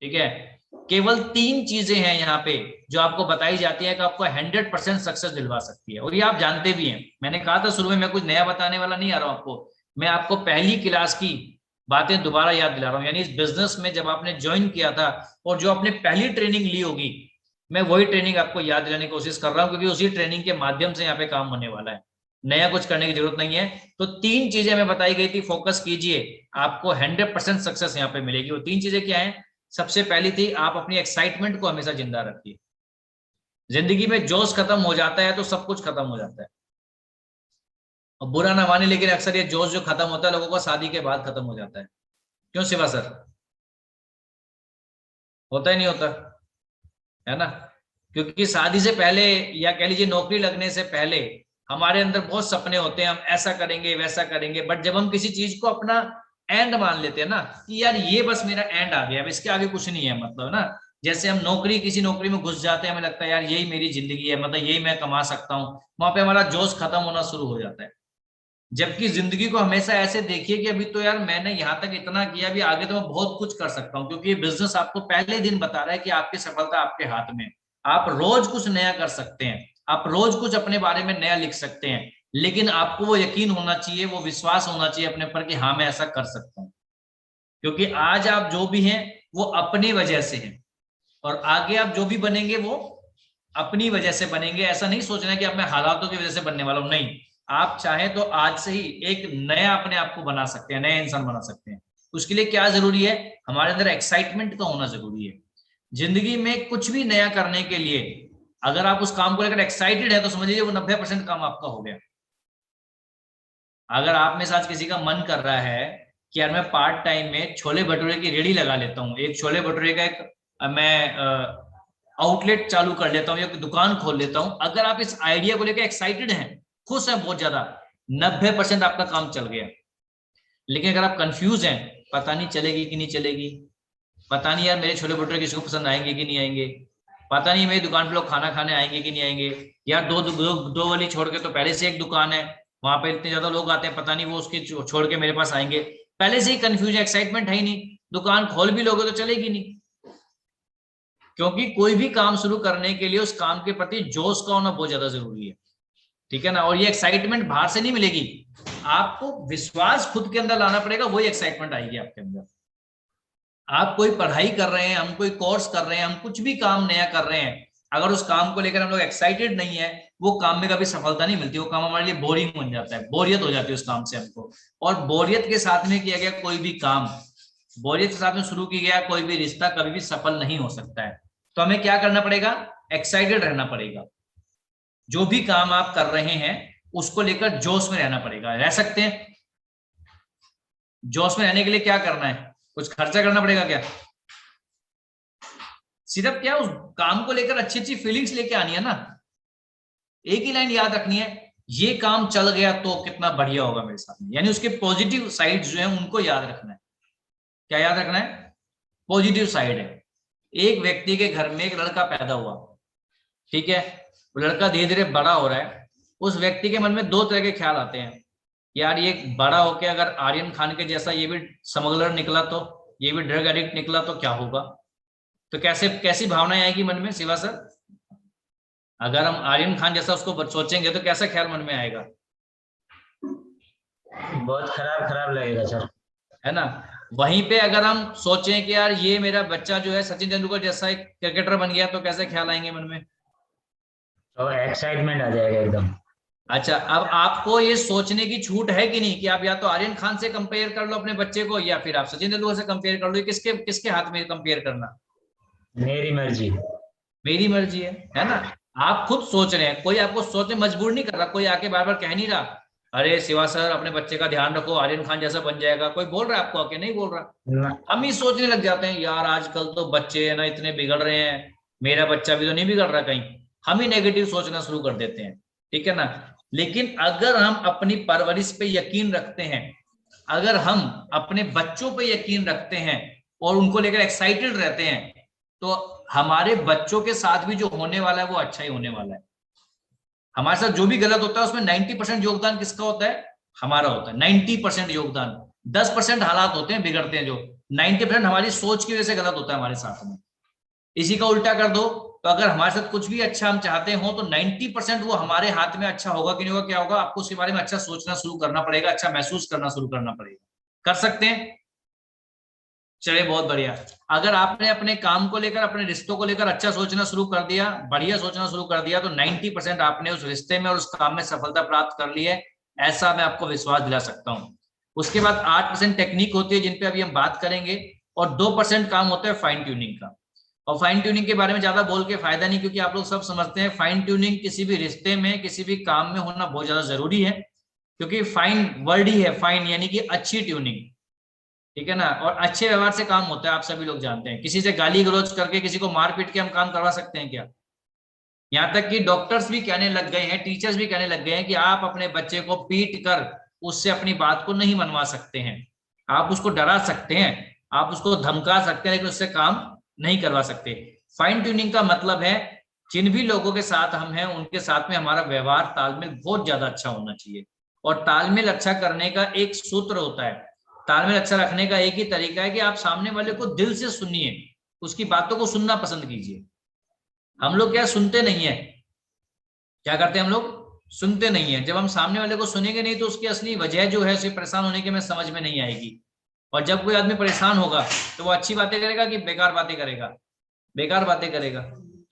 ठीक है, केवल 3 चीजें हैं यहाँ पे जो आपको बताई जाती है कि आपको 100% सक्सेस दिलवा सकती है, और ये आप जानते भी हैं। मैंने कहा था शुरू में मैं कुछ नया बताने वाला नहीं आ रहा हूं आपको, मैं आपको पहली क्लास की बातें दोबारा याद दिला रहा हूँ। यानी इस बिजनेस में जब आपने ज्वाइन किया था और जो आपने पहली ट्रेनिंग ली होगी, मैं वही ट्रेनिंग आपको याद दिलाने की कोशिश कर रहा हूँ, क्योंकि उसी ट्रेनिंग के माध्यम से यहाँ पे काम होने वाला है, नया कुछ करने की जरूरत नहीं है। तो 3 चीजें हमें बताई गई थी, फोकस कीजिए, आपको 100% सक्सेस यहाँ पे मिलेगी। वो 3 चीजें क्या है? सबसे पहली थी, आप अपनी एक्साइटमेंट को हमेशा जिंदा रखिए। जिंदगी में जोश खत्म हो जाता है तो सब कुछ खत्म हो जाता है। और बुरा ना माने, लेकिन अक्सर ये जोश जो खत्म होता है लोगों का शादी के बाद खत्म हो जाता है। क्यों शिवा सर? होता ही नहीं होता है ना? क्योंकि शादी से पहले या कह लीजिए नौकरी लगने से पहले हमारे अंदर बहुत सपने होते हैं, हम ऐसा करेंगे वैसा करेंगे, बट जब हम किसी चीज को अपना एंड मान लेते हैं ना कि यार ये बस मेरा एंड आ गया, अब इसके आगे कुछ नहीं है, मतलब ना, जैसे हम किसी नौकरी में घुस जाते हैं, हमें लगता है यार यही मेरी जिंदगी है, मतलब यही मैं कमा सकता हूँ, वहां पे हमारा जोश खत्म होना शुरू हो जाता है। जबकि जिंदगी को हमेशा ऐसे देखिए कि अभी तो यार मैंने यहाँ तक इतना किया, अभी आगे तो मैं बहुत कुछ कर सकता हूँ, क्योंकि ये बिजनेस आपको पहले दिन बता रहा है कि आपकी सफलता आपके हाथ में। आप रोज कुछ नया कर सकते हैं, आप रोज कुछ अपने बारे में नया लिख सकते हैं, लेकिन आपको वो यकीन होना चाहिए, वो विश्वास होना चाहिए अपने ऊपर कि हाँ मैं ऐसा कर सकता हूँ। क्योंकि आज आप जो भी हैं वो अपनी वजह से हैं, और आगे आप जो भी बनेंगे वो अपनी वजह से बनेंगे। ऐसा नहीं सोचना है कि अब मैं हालातों की वजह से बनने वाला हूं, नहीं। आप चाहें तो आज से ही एक नया अपने आप को बना सकते हैं, नया इंसान बना सकते हैं। उसके लिए क्या जरूरी है? हमारे अंदर एक्साइटमेंट का होना जरूरी है। जिंदगी में कुछ भी नया करने के लिए अगर आप उस काम को लेकर एक्साइटेड है तो समझ लीजिए वो 90% काम आपका हो गया। अगर आप में से आज किसी का मन कर रहा है कि यार मैं पार्ट टाइम में छोले भटूरे की रेडी लगा लेता हूँ, एक छोले भटूरे का एक मैं आउटलेट चालू कर लेता हूँ, एक दुकान खोल लेता हूँ, अगर आप इस आइडिया को लेकर एक्साइटेड हैं, खुश हैं बहुत ज्यादा, 90% आपका काम चल गया। लेकिन अगर आप कंफ्यूज हैं, पता नहीं चलेगी कि नहीं चलेगी, पता नहीं यार मेरे छोले भटूरे किसी को पसंद आएंगे कि नहीं आएंगे, पता नहीं मेरी दुकान पे लोग खाना खाने आएंगे कि नहीं आएंगे, यार दो गली छोड़ के तो पहले से एक दुकान है, वहां पे इतने ज्यादा लोग आते हैं, पता नहीं वो उसके छोड़ के मेरे पास आएंगे, पहले से ही कंफ्यूजन, एक्साइटमेंट है ही नहीं, दुकान खोल भी लोगे तो चलेगी नहीं। क्योंकि कोई भी काम शुरू करने के लिए उस काम के प्रति जोश का होना बहुत ज्यादा जरूरी है, ठीक है ना? और ये एक्साइटमेंट बाहर से नहीं मिलेगी, आपको विश्वास खुद के अंदर लाना पड़ेगा, वही एक्साइटमेंट आएगी आपके अंदर। आप कोई पढ़ाई कर रहे हैं, हम कोई कोर्स कर रहे हैं, हम कुछ भी काम नया कर रहे हैं, अगर उस काम को लेकर हम लोग एक्साइटेड नहीं है, वो काम में कभी सफलता नहीं मिलती, वो काम हमारे लिए बोरिंग बन जाता है, बोरियत हो जाती है उस काम से हमको। और बोरियत के साथ में किया गया कोई भी काम, बोरियत के साथ में शुरू किया गया कोई भी रिश्ता कभी भी सफल नहीं हो सकता है। तो हमें क्या करना पड़ेगा? एक्साइटेड रहना पड़ेगा। जो भी काम आप कर रहे हैं उसको लेकर जोश में रहना पड़ेगा। रह सकते हैं? जोश में रहने के लिए क्या करना है? कुछ खर्चा करना पड़ेगा क्या? सिर्फ क्या, उस काम को लेकर अच्छी अच्छी फीलिंग्स लेके आनी है ना। एक ही लाइन याद रखनी है, ये काम चल गया तो कितना बढ़िया होगा मेरे साथ में, यानी उसके पॉजिटिव साइड जो है उनको याद रखना है। क्या याद रखना है? पॉजिटिव साइड है। एक व्यक्ति के घर में एक लड़का पैदा हुआ, ठीक है, वो लड़का धीरे धीरे बड़ा हो रहा है, उस व्यक्ति के मन में 2 तरह के ख्याल आते हैं। यार ये बड़ा होके अगर आर्यन खान के जैसा ये भी स्मगलर निकला तो, ये भी ड्रग एडिक्ट निकला तो क्या होगा? तो कैसे कैसी भावनाएं आएगी मन में शिवा सर? अगर हम आर्यन खान जैसा उसको सोचेंगे तो कैसा ख्याल मन में आएगा? बहुत खराब खराब लगेगा सर। है ना? वहीं पे अगर हम सोचें कि यार ये मेरा बच्चा जो है सचिन तेंदुलकर जैसा एक क्रिकेटर बन गया, तो कैसे ख्याल आएंगे मन में? तो एक्साइटमेंट आ जाएगा एकदम। अच्छा, अब आपको ये सोचने की छूट है कि नहीं कि आप या तो आर्यन खान से कंपेयर कर लो अपने बच्चे को, या फिर आप सचिन तेंदुलकर से कंपेयर कर लो। ये किसके किसके हाथ में कंपेयर करना? मेरी मर्जी। मेरी मर्जी है ना? आप खुद सोच रहे हैं, कोई आपको सोचने मजबूर नहीं कर रहा, कोई आके बार बार कह नहीं रहा अरे शिवा सर अपने बच्चे का ध्यान रखो, आर्यन खान जैसा बन जाएगा, कोई बोल रहा है आपको आके? नहीं बोल रहा। न, हम ही सोचने लग जाते हैं यार आजकल तो बच्चे है ना इतने बिगड़ रहे हैं, मेरा बच्चा भी तो नहीं बिगड़ रहा कहीं, हम ही नेगेटिव सोचना शुरू कर देते हैं, ठीक है ना? लेकिन अगर हम अपनी परवरिश पे यकीन रखते हैं, अगर हम अपने बच्चों पे यकीन रखते हैं और उनको लेकर एक्साइटेड रहते हैं, तो हमारे बच्चों के साथ भी जो होने वाला है वो अच्छा ही होने वाला है। हमारे साथ जो भी गलत होता है उसमें 90% योगदान किसका होता है? हमारा होता है। 90% योगदान, 10% हालात होते हैं बिगड़ते हैं जो, 90% हमारी सोच की वजह से गलत होता है हमारे साथ में। इसी का उल्टा कर दो, तो अगर हमारे साथ कुछ भी अच्छा हम चाहते हो तो 90% वो हमारे हाथ में अच्छा होगा कि नहीं होगा, क्या होगा, आपको उसके बारे में अच्छा सोचना शुरू करना पड़ेगा, अच्छा महसूस करना शुरू करना पड़ेगा। कर सकते हैं? चलिए बहुत बढ़िया। अगर आपने अपने काम को लेकर, अपने रिश्तों को लेकर अच्छा सोचना शुरू कर दिया, बढ़िया सोचना शुरू कर दिया, तो 90% आपने उस रिश्ते में और उस काम में सफलता प्राप्त कर ली है, ऐसा मैं आपको विश्वास दिला सकता हूँ। उसके बाद 8% टेक्निक होती है जिन पे अभी हम बात करेंगे, और 2% काम होता है फाइन ट्यूनिंग का। और फाइन ट्यूनिंग के बारे में ज्यादा बोल के फायदा नहीं, क्योंकि आप लोग सब समझते हैं फाइन ट्यूनिंग किसी भी रिश्ते में, किसी भी काम में होना बहुत ज्यादा जरूरी है। क्योंकि फाइन वर्ड ही है, फाइन यानी कि अच्छी ट्यूनिंग, ठीक है ना। और अच्छे व्यवहार से काम होता है, आप सभी लोग जानते हैं। किसी से गाली गलौज करके, किसी को मार पीट के हम काम करवा सकते हैं क्या? यहाँ तक कि डॉक्टर्स भी कहने लग गए हैं, टीचर्स भी कहने लग गए हैं कि आप अपने बच्चे को पीट कर उससे अपनी बात को नहीं मनवा सकते हैं। आप उसको डरा सकते हैं, आप उसको धमका सकते हैं, लेकिन उससे काम नहीं करवा सकते। फाइन ट्यूनिंग का मतलब है जिन भी लोगों के साथ हम हैं उनके साथ में हमारा व्यवहार, तालमेल बहुत ज्यादा अच्छा होना चाहिए। और तालमेल अच्छा करने का एक सूत्र होता है, तालमेल अच्छा रखने का एक ही तरीका है कि आप सामने वाले को दिल से सुनिए, उसकी बातों को सुनना पसंद कीजिए। हम लोग क्या सुनते नहीं है, क्या करते हैं हम लोग? सुनते नहीं है। जब हम सामने वाले को सुनेंगे नहीं तो उसकी असली वजह जो है, उसे परेशान होने की हमें समझ में नहीं आएगी। और जब कोई आदमी परेशान होगा तो वो अच्छी बातें करेगा कि बेकार बातें करेगा? बेकार बातें करेगा।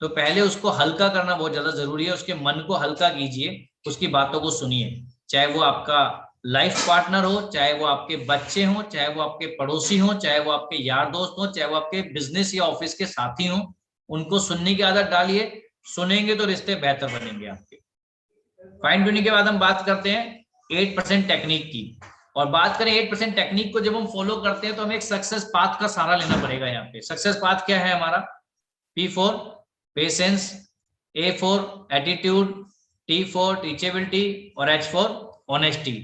तो पहले उसको हल्का करना बहुत ज्यादा जरूरी है, उसके मन को हल्का कीजिए, उसकी बातों को सुनिए। चाहे वो आपका लाइफ पार्टनर हो, चाहे वो आपके बच्चे हो, चाहे वो आपके पड़ोसी हो, चाहे वो आपके यार दोस्त हो, चाहे वो आपके बिजनेस या ऑफिस के साथी हो, उनको सुनने की आदत डालिए। सुनेंगे तो रिश्ते बेहतर बनेंगे आपके। फाइन ट्यूनिंग के बाद हम बात करते हैं 8% टेक्निक की। और बात करें 8% टेक्निक को जब हम फॉलो करते हैं तो हमें एक सक्सेस पाथ का सहारा लेना पड़ेगा। यहाँ पे सक्सेस पाथ क्या है हमारा? P for patience, A for attitude, T for teachability, और H फॉर ऑनेस्टी।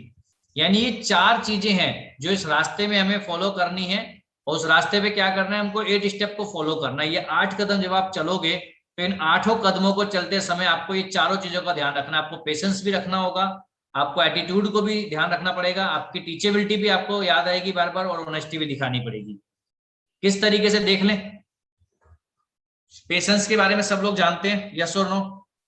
यानी ये 4 चीजें हैं जो इस रास्ते में हमें फॉलो करनी है। और उस रास्ते पे क्या करना है हमको? 8 स्टेप को फॉलो करना है। ये 8 कदम जब आप चलोगे तो इन 8 कदमों को चलते समय आपको ये चारों चीजों का ध्यान रखना है। आपको पेशेंस भी रखना होगा, आपको एटीट्यूड को भी ध्यान रखना पड़ेगा, आपकी टीचेबिलिटी भी आपको याद आएगी बार बार, और ऑनेस्टी भी दिखानी पड़ेगी। किस तरीके से देख लें? पेशेंस के बारे में सब लोग जानते हैं, यस और नो?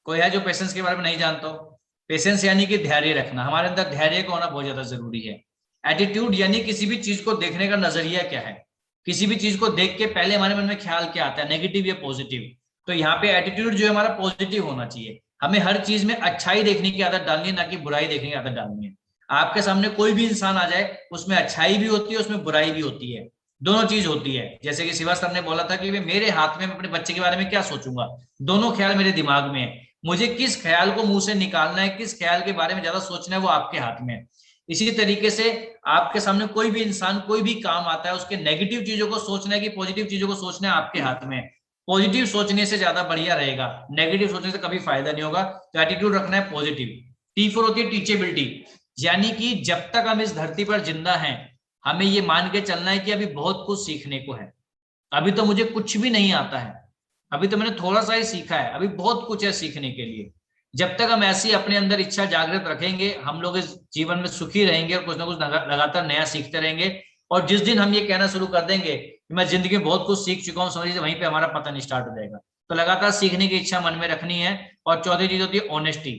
कोई है जो पेशेंस के बारे में नहीं जानता हो? पेशेंस यानी कि धैर्य रखना, हमारे अंदर धैर्य का होना बहुत ज्यादा जरूरी है। एटीट्यूड यानी किसी भी चीज को देखने का नजरिया क्या है, किसी भी चीज को देख के पहले हमारे मन में ख्याल क्या आता है, नेगेटिव या पॉजिटिव। तो यहाँ पे एटीट्यूड जो है हमारा पॉजिटिव होना चाहिए। हमें हर चीज में अच्छाई देखने की आदत डालनी है, ना कि बुराई देखने की आदत डालनी है। आपके सामने कोई भी इंसान आ जाए, उसमें अच्छाई भी होती है, उसमें बुराई भी होती है, दोनों चीज होती है। जैसे कि शिवा सर ने बोला था कि मेरे हाथ में, मैं अपने बच्चे के बारे में क्या सोचूंगा, दोनों ख्याल मेरे दिमाग में है। मुझे किस ख्याल को मुंह से निकालना है, किस ख्याल के बारे में ज्यादा सोचना है, वो आपके हाथ में है। इसी तरीके से आपके सामने कोई भी इंसान, कोई भी काम आता है, उसके नेगेटिव चीजों को सोचना है कि पॉजिटिव चीजों को सोचना है, आपके हाथ में है। पॉजिटिव सोचने से ज्यादा बढ़िया रहेगा, नेगेटिव सोचने से कभी फायदा नहीं होगा। तो एटीट्यूड रखना है पॉजिटिव। T फॉर होती है टीचेबिलिटी, यानी कि जब तक हम इस धरती पर जिंदा हैं, हमें ये मान के चलना है कि अभी बहुत कुछ सीखने को है। अभी तो मुझे कुछ भी नहीं आता है, अभी तो मैंने थोड़ा सा ही सीखा है, अभी बहुत कुछ है सीखने के लिए। जब तक हम ऐसी अपने अंदर इच्छा जागृत रखेंगे, हम लोग इस जीवन में सुखी रहेंगे और कुछ ना कुछ लगातार नया सीखते रहेंगे। और जिस दिन हम ये कहना शुरू कर देंगे कि मैं जिंदगी में बहुत कुछ सीख चुका हूँ, समझिए वहीं पे हमारा पतन स्टार्ट हो जाएगा। तो लगातार सीखने की इच्छा मन में रखनी है। और चौथी चीज होती है ऑनेस्टी।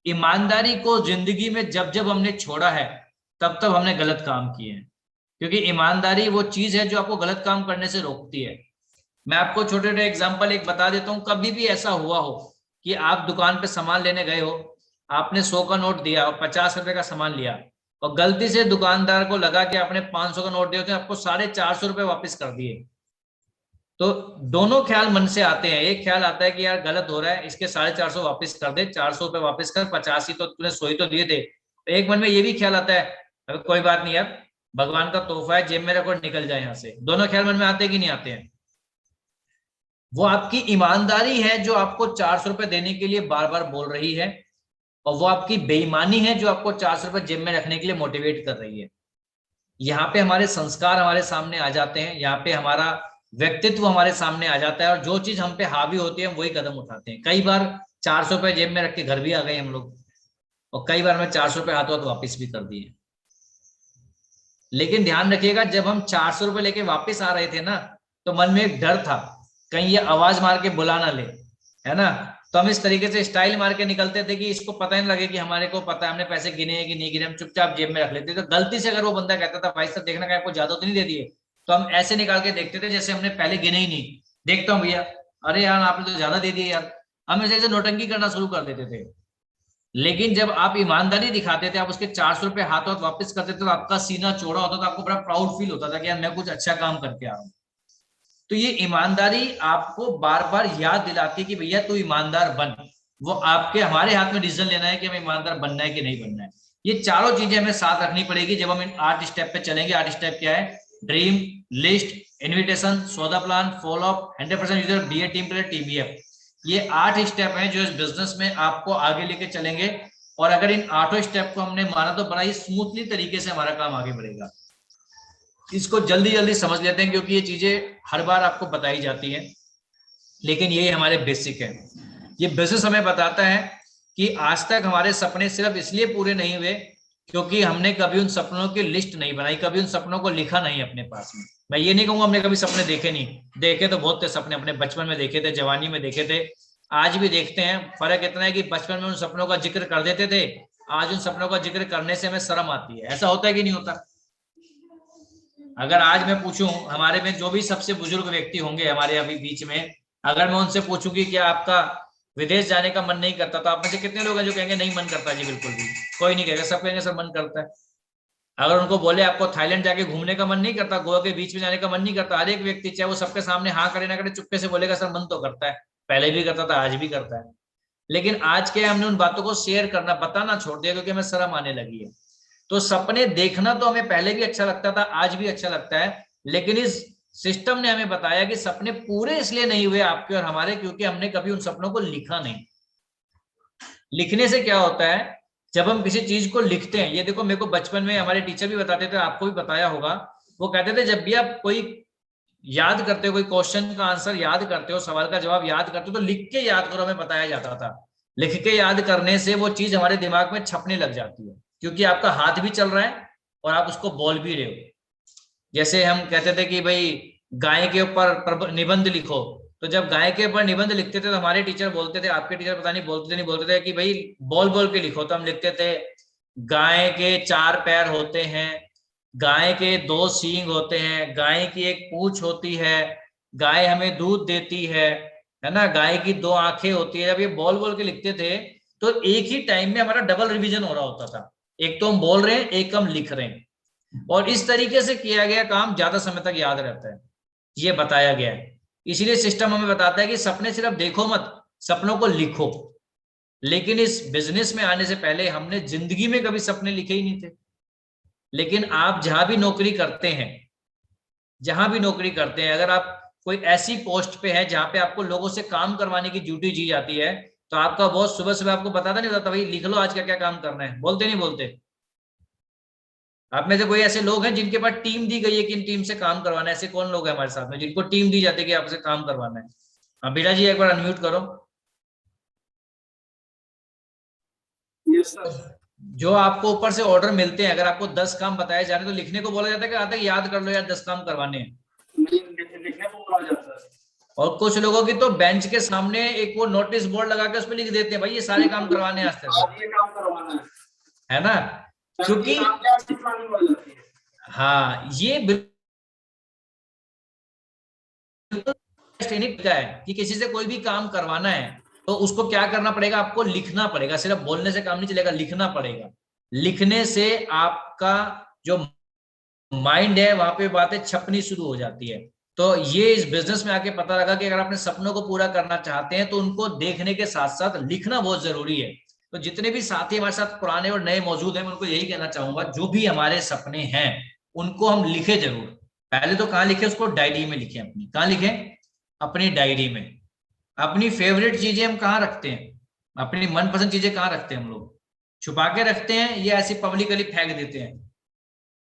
ईमानदारी को जिंदगी में जब जब हमने छोड़ा है, तब तब हमने गलत काम किए हैं। क्योंकि ईमानदारी वो चीज है जो आपको गलत काम करने से रोकती है। मैं आपको छोटे छोटे एग्जांपल एक बता देता हूं। कभी भी ऐसा हुआ हो कि आप दुकान पे सामान लेने गए हो, आपने 100 का नोट दिया और 50 रुपए का सामान लिया, और गलती से दुकानदार को लगा कि आपने 500 का नोट दिया, तो आपको 450 रुपए वापस कर दिए। तो दोनों ख्याल मन से आते हैं। एक ख्याल आता है कि यार गलत हो रहा है, इसके 450 वापस कर दे, 400 रुपए वापस कर, 50 ही तो तूने 100 ही तो दिए थे। एक मन में ये भी ख्याल आता है, अरे कोई बात नहीं यार, भगवान का तोहफा है, जेब में रखो, निकल जाए यहाँ से। दोनों ख्याल मन में आते हैं कि नहीं आते हैं? वो आपकी ईमानदारी है जो आपको 400 रुपए देने के लिए बार बार बोल रही है, और वो आपकी बेईमानी है जो आपको 400 रुपए जेब में रखने के लिए मोटिवेट कर रही है। यहाँ पे हमारे संस्कार हमारे सामने आ जाते हैं, यहाँ पे हमारा व्यक्तित्व हमारे सामने आ जाता है, और जो चीज हम पे हावी होती है हम वही कदम उठाते हैं। कई बार 400 रुपए जेब में रख के घर भी आ गए हम लोग, और कई बार मैं 400 रुपए हाथों हाथ वापिस भी कर दिए। लेकिन ध्यान रखिएगा, जब हम 400 रुपए लेके वापस आ रहे थे ना, तो मन में एक डर था कहीं ये आवाज मार के बुला ना ले, है ना। तो हम इस तरीके से स्टाइल मार के निकलते थे कि इसको पता ही नहीं लगे कि हमारे को पता है हमने पैसे गिने हैं कि नहीं गिने, हम चुपचाप जेब में रख लेते। तो गलती से अगर वो बंदा कहता था भाई साहब देखना कि आपको ज्यादा तो नहीं दे दिए, तो हम ऐसे निकाल के देखते थे जैसे हमने पहले गिने ही नहीं। देखता हूँ भैया, अरे यार आपने तो ज्यादा दे दिए यार, हम ऐसे नोटंकी करना शुरू कर देते थे। लेकिन जब आप ईमानदारी दिखाते थे, आप उसके 400 रुपए हाथों हाथ वापस करते थे, तो आपका सीना चौड़ा होता था, आपको बड़ा प्राउड फील होता था कि यार मैं कुछ अच्छा काम करके आ रहा हूँ। तो ये ईमानदारी आपको बार बार याद दिलाती है कि भैया तू ईमानदार बन। वो आपके हमारे हाथ में डिसीजन लेना है कि हमें ईमानदार बनना है कि नहीं बनना है। ये चारों चीजें हमें साथ रखनी पड़ेगी जब हम इन 8 स्टेप पे चलेंगे। 8 स्टेप क्या है? ड्रीम, लिस्ट, इन्विटेशन, सौदा plan, follow up, 100% user, be a team player, TBF. ये 8 स्टेप हैं जो इस बिजनेस में आपको आगे लेके चलेंगे। और अगर इन 8 स्टेप को हमने माना तो बड़ा ही स्मूथली तरीके से हमारा काम आगे बढ़ेगा। इसको जल्दी जल्दी समझ लेते हैं क्योंकि ये चीजें हर बार आपको बताई जाती हैं, लेकिन ये हमारे बेसिक है। ये बिजनेस हमें बताता है कि आज तक हमारे सपने सिर्फ इसलिए पूरे नहीं हुए क्योंकि हमने कभी उन सपनों की लिस्ट नहीं बनाई, कभी उन सपनों को लिखा नहीं अपने पास में। मैं ये नहीं कहूंगा हमने कभी सपने देखे नहीं, देखे तो बहुत थे सपने, अपने बचपन में देखे थे, जवानी में देखे थे, आज भी देखते हैं। फर्क इतना है कि बचपन में उन सपनों का जिक्र कर देते थे, आज उन सपनों का जिक्र करने से हमें शर्म आती है। ऐसा होता है कि नहीं होता? अगर आज मैं पूछूं, हमारे में जो भी सबसे बुजुर्ग व्यक्ति होंगे हमारे अभी बीच में, अगर मैं उनसे पूछूं कि क्या आपका विदेश जाने का मन नहीं करता, तो आप में से कितने लोग हैं जो कहेंगे नहीं मन करता जी? बिल्कुल भी कोई नहीं कहेगा, सब कहेंगे सर मन करता है। अगर उनको बोले आपको थाईलैंड जाके घूमने का मन नहीं करता, गोवा के बीच में जाने का मन नहीं करता, हर एक व्यक्ति चाहे वो सबके सामने हाँ करे ना करे चुपके से बोलेगा सर मन तो करता है, पहले भी करता था आज भी करता है। लेकिन आज के हमने उन बातों को शेयर करना बताना छोड़ दिया क्योंकि हमें शर्म आने लगी है। तो सपने देखना तो हमें पहले भी अच्छा लगता था, आज भी अच्छा लगता है, लेकिन इस सिस्टम ने हमें बताया कि सपने पूरे इसलिए नहीं हुए आपके और हमारे क्योंकि हमने कभी उन सपनों को लिखा नहीं। लिखने से क्या होता है, जब हम किसी चीज को लिखते हैं, ये देखो मेरे को बचपन में हमारे टीचर भी बताते थे, आपको भी बताया होगा, वो कहते थे जब भी आप कोई याद करते हो, कोई क्वेश्चन का आंसर याद करते हो, सवाल का जवाब याद करते हो, तो लिख के याद करो, हमें बताया जाता था। लिख के याद करने से वो चीज हमारे दिमाग में छपने लग जाती है क्योंकि आपका हाथ भी चल रहा है और आप उसको बोल भी रहे हो। जैसे हम कहते थे कि भाई गाय के ऊपर निबंध लिखो, तो जब गाय के ऊपर निबंध लिखते थे तो हमारे टीचर बोलते थे, आपके टीचर पता नहीं बोलते थे नहीं बोलते थे, कि भाई बोल बोल के लिखो। तो हम लिखते थे गाय के 4 पैर होते हैं, गाय के 2 सींग होते हैं, गाय की एक पूंछ होती है, गाय हमें दूध देती है ना, गाय की 2 आंखें होती है। जब ये बोल बोल के लिखते थे तो एक ही टाइम में हमारा डबल रिवीजन हो रहा होता था, एक तो हम बोल रहे हैं, एक हम लिख रहे हैं, और इस तरीके से किया गया काम ज्यादा समय तक याद रहता है, ये बताया गया है। इसीलिए सिस्टम हमें बताता है कि सपने सिर्फ देखो मत, सपनों को लिखो। लेकिन इस बिजनेस में आने से पहले हमने जिंदगी में कभी सपने लिखे ही नहीं थे। लेकिन आप जहां भी नौकरी करते हैं, जहां भी नौकरी करते हैं, अगर आप कोई ऐसी पोस्ट पे है जहां पे आपको लोगों से काम करवाने की ड्यूटी दी जाती है, तो आपका बॉस सुबह सुबह आपको बताता नहीं होता भाई लिख लो आज क्या क्या काम करना है, बोलते नहीं बोलते? आप में से कोई ऐसे लोग हैं जिनके पास टीम दी गई है कि इन टीम से काम करवाना है? ऐसे कौन लोग हैं हमारे साथ में जिनको टीम दी जाती है कि आपसे काम करवाना है? हाँ बेटा जी, एक बार अनम्यूट करो। Yes sir. जो आपको ऊपर से ऑर्डर मिलते हैं, अगर आपको 10 काम बताए जा रहे हैं तो लिखने को बोला जाता है कि आता है याद कर लो यार 10 काम करवाने हैं? लिखने को बोला जाता है। और कुछ लोगों की तो बेंच के सामने एक वो नोटिस बोर्ड लगा के उस पर लिख देते हैं भाई ये सारे काम करवाने हैं आज तक, आज ये काम करवाना है ना? क्योंकि है। हाँ ये का है कि किसी से कोई भी काम करवाना है तो उसको क्या करना पड़ेगा, आपको लिखना पड़ेगा। सिर्फ बोलने से काम नहीं चलेगा, लिखना पड़ेगा। लिखने से आपका जो माइंड है वहां पे बातें छपनी शुरू हो जाती है। तो ये इस बिजनेस में आके पता लगा कि अगर अपने सपनों को पूरा करना चाहते हैं तो उनको देखने के साथ साथ लिखना बहुत जरूरी है। तो जितने भी साथी हमारे साथ पुराने और नए मौजूद हैं, मैं उनको यही कहना चाहूंगा, जो भी हमारे सपने हैं उनको हम लिखे जरूर। पहले तो कहाँ लिखे, उसको डायरी में लिखे। अपनी कहाँ लिखे? अपनी डायरी में। अपनी फेवरेट चीजें हम कहाँ रखते हैं, अपनी मनपसंद चीजें कहाँ रखते हैं? हम लोग छुपा के रखते हैं या ऐसी पब्लिकली फेंक देते हैं?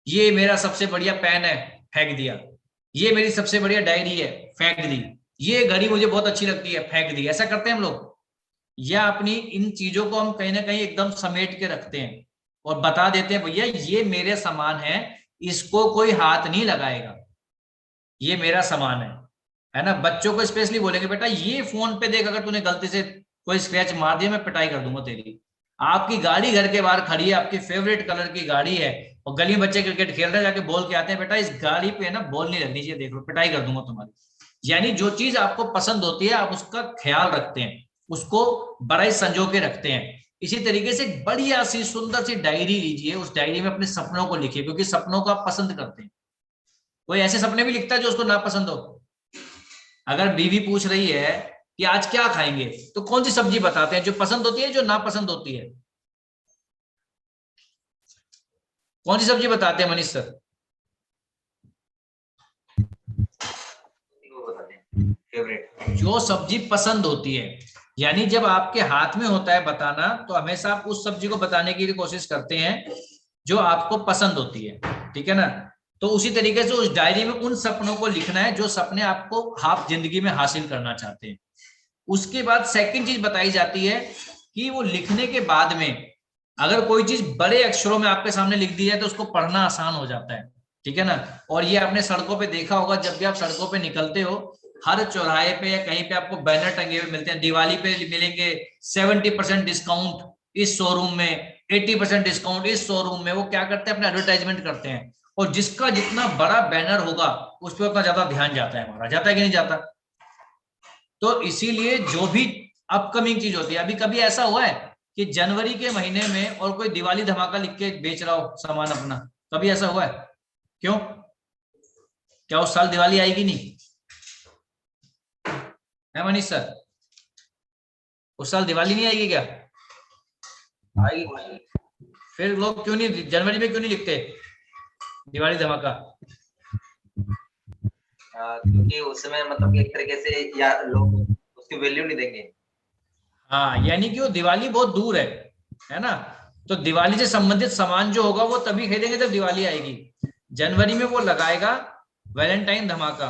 ये मेरा सबसे बढ़िया पेन है, फेंक दिया। ये मेरी सबसे बढ़िया डायरी है, फेंक दी। ये घड़ी मुझे बहुत अच्छी लगती है, फेंक दी। ऐसा करते हैं हम लोग? या अपनी इन चीजों को हम कहीं ना कहीं एकदम समेट के रखते हैं और बता देते हैं भैया ये मेरे सामान है, इसको कोई हाथ नहीं लगाएगा, ये मेरा सामान है ना। बच्चों को स्पेशली बोलेंगे बेटा ये फोन पे देख, अगर तूने गलती से कोई स्क्रैच मार दिया मैं पिटाई कर दूंगा तेरी। आपकी गाड़ी घर के बाहर खड़ी है, आपकी फेवरेट कलर की गाड़ी है, और गली में बच्चे क्रिकेट खेल रहे हैं, जाके बोल के आते हैं बेटा इस गाड़ी पे ना बॉल नहीं लगनी चाहिए, देख लो पिटाई कर दूंगा तुम्हारी। यानी जो चीज आपको पसंद होती है आप उसका ख्याल रखते हैं, उसको बड़ा ही संजो के रखते हैं। इसी तरीके से बढ़िया सी सुंदर सी डायरी लीजिए, उस डायरी में अपने सपनों को लिखिए, क्योंकि सपनों को आप पसंद करते हैं। कोई ऐसे सपने भी लिखता है जो उसको ना पसंद हो। अगर बीवी पूछ रही है कि आज क्या खाएंगे, तो कौन सी सब्जी बताते हैं जो पसंद होती है जो ना पसंद होती है? कौन सी सब्जी बताते हैं मनीष सर? फेवरेट जो सब्जी पसंद होती है। यानी जब आपके हाथ में होता है बताना, तो हमेशा आप उस सब्जी को बताने की कोशिश करते हैं जो आपको पसंद होती है, ठीक है ना। तो उसी तरीके से उस डायरी में उन सपनों को लिखना है जो सपने आपको आप जिंदगी में हासिल करना चाहते हैं। उसके बाद सेकंड चीज बताई जाती है कि वो लिखने के बाद में अगर कोई चीज बड़े अक्षरों में आपके सामने लिख दी जाए तो उसको पढ़ना आसान हो जाता है, ठीक है ना। और ये आपने सड़कों पे देखा होगा, जब भी आप सड़कों पे निकलते हो, हर चौराहे पे या कहीं पे आपको बैनर टंगे हुए मिलते हैं, दिवाली पे मिलेंगे 70% डिस्काउंट इस शोरूम में, 80% डिस्काउंट इस शोरूम में। वो क्या करते हैं, अपने एडवर्टाइजमेंट करते हैं, और जिसका जितना बड़ा बैनर होगा उस पर उतना ज्यादा ध्यान जाता है हमारा, जाता है कि नहीं जाता। तो इसीलिए जो भी अपकमिंग चीज होती है, अभी कभी ऐसा हुआ है कि जनवरी के महीने में और कोई दिवाली धमाका लिख के बेच रहा हो सामान अपना, कभी ऐसा हुआ है? क्यों? क्या उस साल दिवाली आएगी नहीं है मनीष सर? उस साल दिवाली नहीं आएगी क्या? आएगी। फिर लोग क्यों नहीं जनवरी में क्यों नहीं लिखते दिवाली धमाका? क्योंकि उस समय मतलब एक तरीके से या लोग उसकी वैल्यू नहीं देंगे। हाँ, यानी कि वो दिवाली बहुत दूर है ना। तो दिवाली से संबंधित सामान जो होगा वो तभी खरीदेंगे जब दिवाली आएगी। जनवरी में वो लगाएगा वैलेंटाइन धमाका,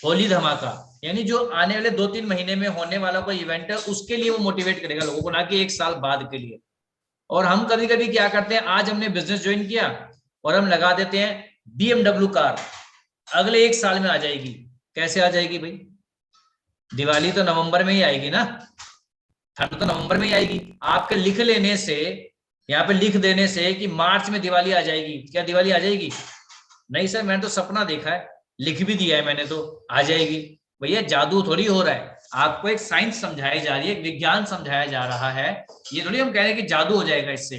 होली धमाका, यानी जो आने वाले 2-3 महीने में होने वाला कोई इवेंट है उसके लिए वो मोटिवेट करेगा लोगों को, ना कि एक साल बाद के लिए। और हम कभी कभी क्या करते हैं, आज हमने बिजनेस ज्वाइन किया और हम लगा देते हैं BMW कार अगले 1 साल में आ जाएगी। कैसे आ जाएगी भाई? दिवाली तो नवंबर में ही आएगी ना, ठंड तो नवंबर में ही आएगी। आपके लिख लेने से, यहाँ पे लिख देने से कि मार्च में दिवाली आ जाएगी, क्या दिवाली आ जाएगी? नहीं सर, मैंने तो सपना देखा है, लिख भी दिया है मैंने, तो आ जाएगी। भैया जादू थोड़ी हो रहा है, आपको एक साइंस समझाई जा रही है, एक विज्ञान समझाया जा रहा है। ये थोड़ी हम कह रहे हैं कि जादू हो जाएगा इससे।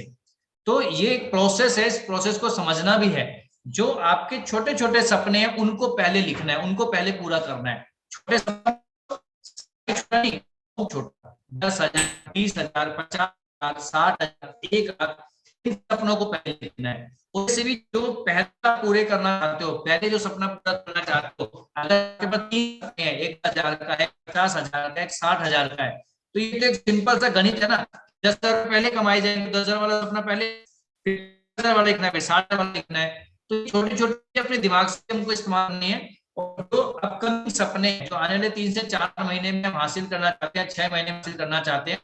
तो ये एक प्रोसेस है, इस प्रोसेस को समझना भी है। जो आपके छोटे छोटे सपने हैं उनको पहले लिखना है, उनको पहले पूरा करना है। छोटे सपने छोटा 10,000, 20,000, 50,000, 60,000, 1,00,000, इन सपनों को पहले लिखना है। उससे भी जो पहला पूरे करना चाहते हो, पहले जो सपना पूरा करना चाहते हो, अगर आपके पास 3 सपने हैं, 1,000 का है, 50,000 का है, 60,000 का है, तो ये तो एक सिंपल सा गणित है ना। 10,000 पहले कमाए जाएंगे, 10,000 वाला सपना पहले, 10,000 वाला लिखना है, 60,000 वाला लिखना है। तो छोटे छोटे अपने दिमाग से हमको इस्तेमाल नहीं है। और जो अपकमिंग सपने जो आने वाले 3 से 4 महीने में हम हासिल करना चाहते हैं, 6 महीने में हासिल करना चाहते हैं,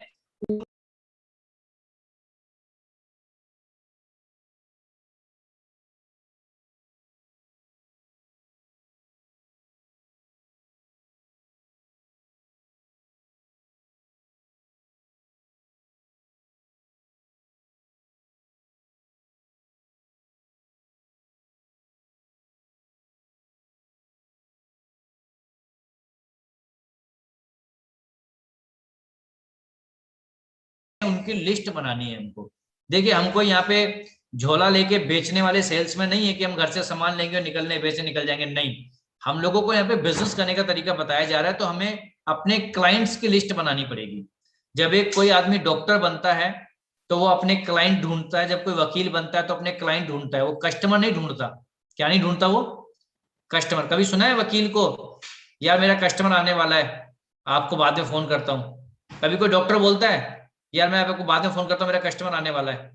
उनकी लिस्ट बनानी है हमको। देखिए हमको यहाँ पे झोला लेके बेचने वाले सेल्समैन नहीं है कि हम घर से सामान लेंगे और निकलने बेचने निकल जाएंगे, नहीं। हम लोगों को यहाँ पे बिजनेस करने का तरीका बताया जा रहा है। तो हमें अपने क्लाइंट्स की लिस्ट बनानी पड़ेगी। जब एक कोई आदमी डॉक्टर बनता है तो वो अपने क्लाइंट ढूंढता है, जब कोई वकील बनता है तो अपने क्लाइंट ढूंढता है, वो कस्टमर नहीं ढूंढता। क्या नहीं ढूंढता वो? कस्टमर। कभी सुना है वकील को, यार मेरा कस्टमर आने वाला है, आपको बाद में फोन करता हूँ? कभी कोई डॉक्टर बोलता है यार मैं आपको बाद में फोन करता हूँ, मेरा कस्टमर आने वाला है?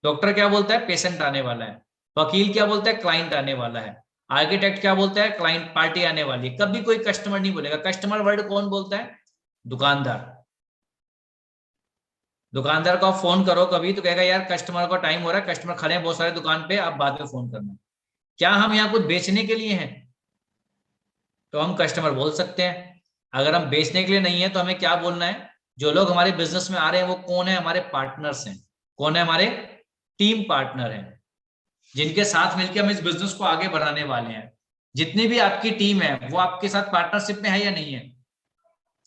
डॉक्टर क्या बोलता है? पेशेंट आने वाला है। वकील क्या बोलता है? क्लाइंट आने वाला है। आर्किटेक्ट क्या बोलता है? क्लाइंट पार्टी आने वाली है। कभी कोई कस्टमर नहीं बोलेगा। कस्टमर वर्ड कौन बोलता है? दुकानदार। दुकानदार को आप फोन करो कभी तो कहेगा यार कस्टमर का टाइम हो रहा है, कस्टमर खड़े हैं बहुत सारे दुकान पे, आप बाद में फोन करना। क्या हम यहाँ कुछ बेचने के लिए हैं? तो हम कस्टमर बोल सकते हैं। अगर हम बेचने के लिए नहीं है तो हमें क्या बोलना है? जो लोग हमारे बिजनेस में आ रहे हैं वो कौन है? हमारे पार्टनर्स हैं। कौन है? हमारे टीम पार्टनर हैं, जिनके साथ मिलकर हम इस बिजनेस को आगे बढ़ाने वाले हैं। जितनी भी आपकी टीम है वो आपके साथ पार्टनरशिप में है या नहीं है?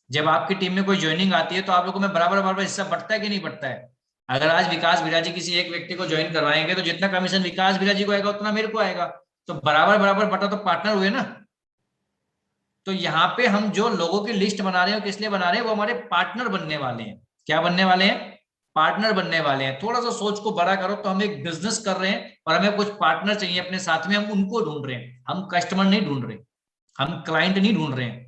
जब आपकी टीम में कोई ज्वाइनिंग आती है तो आप लोगों में बराबर बराबर हिस्सा बढ़ता है कि नहीं बढ़ता है? अगर आज विकास बिराजी किसी एक व्यक्ति को ज्वाइन करवाएंगे तो जितना कमीशन विकास बिराजी को आएगा उतना मेरे को आएगा, तो बराबर बराबर बटा तो पार्टनर हुए ना। तो यहाँ पे हम जो लोगों की लिस्ट बना रहे हैं किस लिए बना रहे हैं? वो हमारे पार्टनर बनने वाले हैं। क्या बनने वाले हैं? पार्टनर बनने वाले हैं। थोड़ा सा सोच को बड़ा करो तो हम एक बिजनेस कर रहे हैं और हमें कुछ पार्टनर चाहिए अपने साथ में, हम उनको ढूंढ रहे हैं। हम कस्टमर नहीं ढूंढ रहे, हम क्लाइंट नहीं ढूंढ रहे हैं,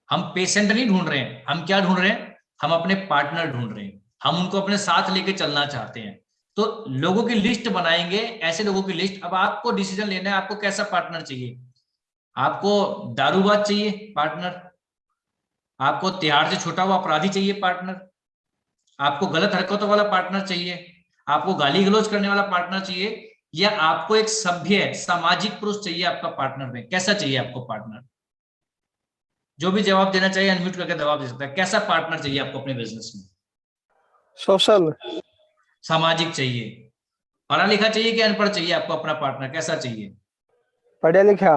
हम पेशेंट नहीं ढूंढ रहे हैं। हम क्या ढूंढ रहे हैं? हम अपने पार्टनर ढूंढ रहे हैं। हम उनको अपने साथ लेके चलना चाहते हैं। तो लोगों की लिस्ट बनाएंगे, ऐसे लोगों की लिस्ट। अब आपको डिसीजन लेना है, आपको कैसा पार्टनर चाहिए? आपको दारूबाज चाहिए पार्टनर? आपको तिहाड़ से छूटा हुआ अपराधी चाहिए पार्टनर? आपको गलत हरकतों वाला पार्टनर चाहिए? आपको गाली गलौज करने वाला पार्टनर चाहिए? या आपको एक सभ्य सामाजिक पुरुष चाहिए आपका पार्टनर में? कैसा चाहिए आपको पार्टनर? जो भी जवाब देना चाहिए अनम्यूट करके जवाब दे सकता है। कैसा पार्टनर चाहिए आपको अपने बिजनेस में? सोशल। सामाजिक चाहिए। पढ़ा लिखा चाहिए कि अनपढ़ चाहिए आपको अपना पार्टनर? कैसा चाहिए? पढ़े लिखा।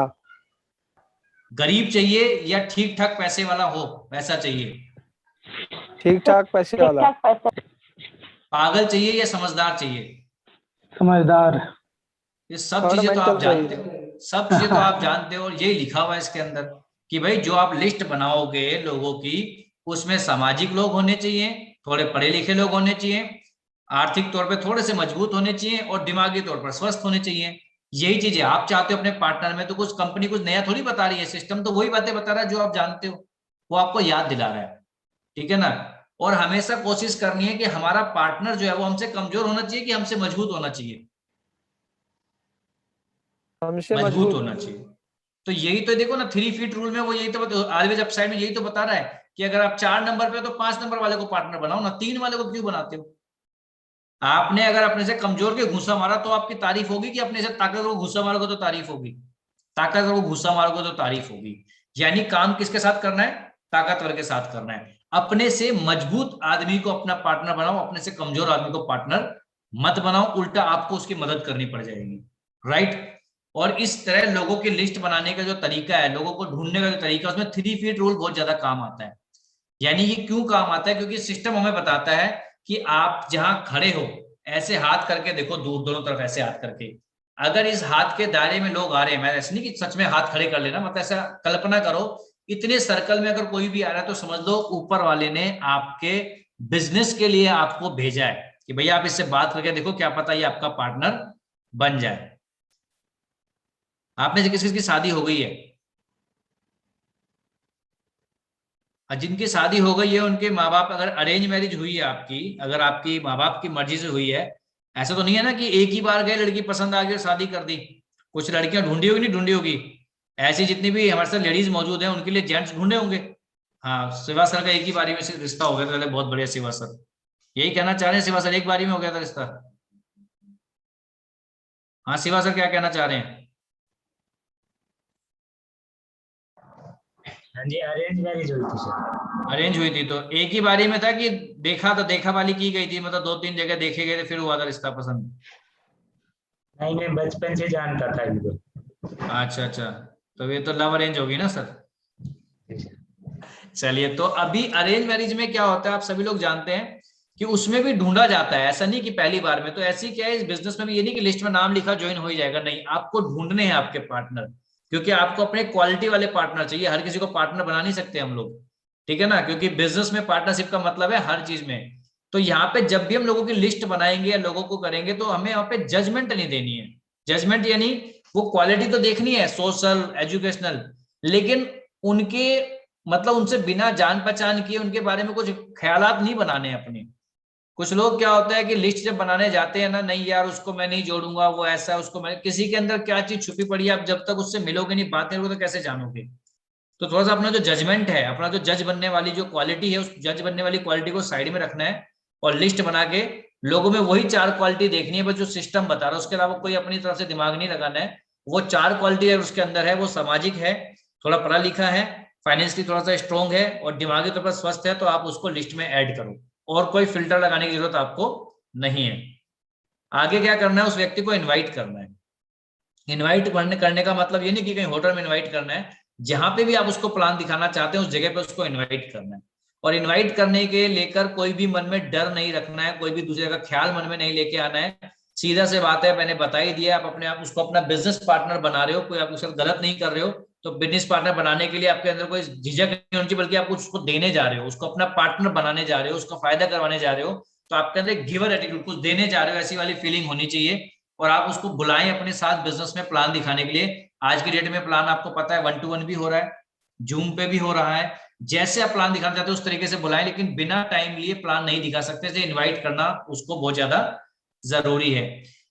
गरीब चाहिए या ठीक ठाक पैसे वाला हो वैसा चाहिए? ठीक ठाक पैसे वाला। पागल चाहिए या समझदार चाहिए? समझदार। ये सब चीजें तो आप Fundamental जानते हो, सब चीजें तो आप जानते हो। और यही लिखा हुआ है इसके अंदर कि भाई जो आप लिस्ट बनाओगे लोगों की, उसमें सामाजिक लोग होने चाहिए, थोड़े पढ़े लिखे लोग होने चाहिए, आर्थिक तौर पे थोड़े से मजबूत होने चाहिए और दिमागी तौर पर स्वस्थ होने चाहिए। यही चीजें आप चाहते हो अपने पार्टनर में। तो कुछ कंपनी कुछ नया थोड़ी बता रही है, सिस्टम तो वही बातें बता रहा है जो आप जानते हो, वो आपको याद दिला रहा है। ठीक है ना? और हमेशा कोशिश करनी है कि हमारा पार्टनर जो है वो हमसे कमजोर होना चाहिए कि हमसे मजबूत होना चाहिए? हमसे मजबूत होना चाहिए। तो यही तो देखो ना 3 फीट रूल में वो यही तो ऑलवेज अपसाइड में यही तो बता रहा है कि अगर आप 4 नंबर पे तो 5 नंबर वाले को पार्टनर बनाओ ना, 3 वाले को क्यों बनाते हो? आपने अगर अपने से कमजोर के घूसा मारा तो आपकी तारीफ होगी कि अपने से ताकतवर को घूसा मारोगे तो तारीफ होगी? ताकतवर को घूसा मारोगे तो तारीफ होगी। यानी काम किसके साथ करना है? ताकतवर के साथ करना है। अपने से मजबूत आदमी को अपना पार्टनर बनाओ, अपने से कमजोर आदमी को पार्टनर मत बनाओ, उल्टा आपको उसकी मदद करनी पड़ जाएगी। राइट? और इस तरह लोगों की लिस्ट बनाने का जो तरीका है, लोगों को ढूंढने का जो तरीका, उसमें 3 फीट रूल बहुत ज्यादा काम आता है। यानी ये क्यों काम आता है? क्योंकि सिस्टम हमें बताता है कि आप जहां खड़े हो ऐसे हाथ करके देखो, दूर दोनों तरफ ऐसे हाथ करके। अगर इस हाथ के दायरे में लोग आ रहे हैं, मैं ऐसे नहीं कि सच में हाथ खड़े कर लेना, मतलब ऐसा कल्पना करो इतने सर्कल में अगर कोई भी आ रहा है तो समझ लो ऊपर वाले ने आपके बिजनेस के लिए आपको भेजा है कि भैया आप इससे बात करके देखो, क्या पता ये आपका पार्टनर बन जाए। आपने से किसी की शादी हो गई है, जिनकी शादी हो गई है उनके माँ बाप, अगर अरेंज मैरिज हुई है आपकी, अगर आपकी माँ बाप की मर्जी से हुई है, ऐसा तो नहीं है ना कि एक ही बार गए लड़की पसंद आ गई और शादी कर दी। कुछ लड़कियां ढूंढी होगी, नहीं ढूंढी होगी? ऐसी जितनी भी हमारे साथ लेडीज मौजूद हैं उनके लिए जेंट्स ढूंढे होंगे। हाँ, शिवा सर का एक ही बारी में से रिश्ता हो गया था, बहुत बढ़िया। शिवा सर यही कहना चाह रहे हैं, शिवा सर एक बारी में हो गया था रिश्ता। हाँ शिवा सर क्या कहना चाह रहे हैं? हाँ जी, अरेंज मैरिज हुई थी सर। अरेंज हुई थी तो एक ही बारी में था कि देखा तो देखा वाली की गई थी, मतलब 2-3 जगह देखे गए थे फिर हुआ था रिश्ता पसंद? नहीं, मैं बचपन से जानता था इनको। अच्छा अच्छा, तो ये तो लव अरेंज होगी ना सर। चलिए, तो अभी अरेंज मैरिज में क्या होता है आप सभी लोग जानते हैं कि उसमें भी ढूंढा जाता है। ऐसा नहीं कि पहली बार में। तो ऐसी क्या है इस बिजनेस में भी, ये नहीं कि लिस्ट में नाम लिखा ज्वाइन हो ही जाएगा, नहीं, आपको ढूंढने हैं आपके पार्टनर, क्योंकि आपको अपने क्वालिटी वाले पार्टनर चाहिए। हर किसी को पार्टनर बना नहीं सकते हम लोग, ठीक है ना? क्योंकि बिजनेस में पार्टनरशिप का मतलब है हर चीज में। तो यहाँ पे जब भी हम लोगों की लिस्ट बनाएंगे या लोगों को करेंगे तो हमें यहाँ पे जजमेंट नहीं देनी है। जजमेंट यानी वो क्वालिटी तो देखनी है, सोशल, एजुकेशनल, लेकिन उनके मतलब उनसे बिना जान पहचान किए उनके बारे में कुछ ख्यालात नहीं बनाने अपने। कुछ लोग क्या होता है कि लिस्ट जब बनाने जाते हैं ना, नहीं यार उसको मैं नहीं जोड़ूंगा, वो ऐसा है, उसको मैं, किसी के अंदर क्या चीज छुपी पड़ी है, आप जब तक उससे मिलोगे नहीं, बातें करोगे तो कैसे जानोगे? तो थोड़ा सा अपना जो जजमेंट है, अपना जो जज बनने वाली जो क्वालिटी है, उस जज बनने वाली क्वालिटी को साइड में रखना है और लिस्ट बना के लोगों में वही 4 क्वालिटी देखनी है, बस जो सिस्टम बता रहा है, उसके अलावा कोई अपनी तरफ से दिमाग नहीं लगाना है। वो 4 क्वालिटी है उसके अंदर है, वो सामाजिक है, थोड़ा पढ़ा लिखा है, फाइनेंशियली थोड़ा सा स्ट्रॉन्ग है और दिमागी तौर पर स्वस्थ है, तो आप उसको लिस्ट में ऐड करो और कोई फिल्टर लगाने की जरूरत आपको नहीं है। आगे क्या करना है, उस व्यक्ति को इन्वाइट करना है। इन्वाइट करने का मतलब ये नहीं कि कहीं होटल में इन्वाइट करना है, जहां पे भी आप उसको प्लान दिखाना चाहते हैं उस जगह पे उसको इन्वाइट करना है। और इन्वाइट करने के लेकर कोई भी मन में डर नहीं रखना है, कोई भी दूसरे का ख्याल मन में नहीं लेके आना है। सीधा से बात है, मैंने बता ही दिया, आप अपने आप उसको अपना बिजनेस पार्टनर बना रहे हो, कोई आप उसके साथ गलत नहीं कर रहे हो, तो बिजनेस पार्टनर बनाने के लिए आपके अंदर कोई झिझक नहीं होनी चाहिए, बल्कि आप उसको देने जा रहे हो, उसको अपना पार्टनर बनाने जा रहे हो, उसका फायदा करवाने जा रहे हो, तो आपके अंदर एक गिवर एटीट्यूड, कुछ देने जा रहे हो, ऐसी वाली फीलिंग होनी चाहिए। और आप उसको बुलाएं अपने साथ बिजनेस में प्लान दिखाने के लिए। आज की डेट में प्लान आपको पता है 1-to-1 भी हो रहा है, जूम पे भी हो रहा है, जैसे आप प्लान दिखाना चाहते हो उस तरीके से बुलाएं, लेकिन बिना टाइम लिए प्लान नहीं दिखा सकते। से इन्वाइट करना उसको बहुत ज्यादा जरूरी है।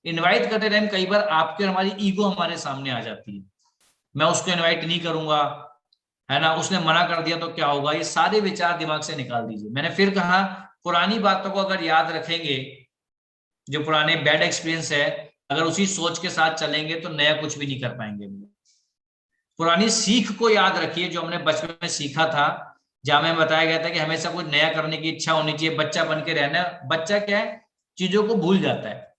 इन्वाइट करते टाइम कई बार आपके और हमारी ईगो हमारे सामने आ जाती है, मैं उसको इन्वाइट नहीं करूंगा, है ना, उसने मना कर दिया तो क्या होगा, ये सारे विचार दिमाग से निकाल दीजिए। मैंने फिर कहा, पुरानी बातों को अगर याद रखेंगे, जो पुराने बैड एक्सपीरियंस है, अगर उसी सोच के साथ चलेंगे तो नया कुछ भी नहीं कर पाएंगे। पुरानी सीख को याद रखिए, जो हमने बचपन में सीखा था, जहां हमें बताया गया था कि हमेशा कुछ नया करने की इच्छा होनी चाहिए, बच्चा बन के रहना। बच्चा क्या है, चीजों को भूल जाता है।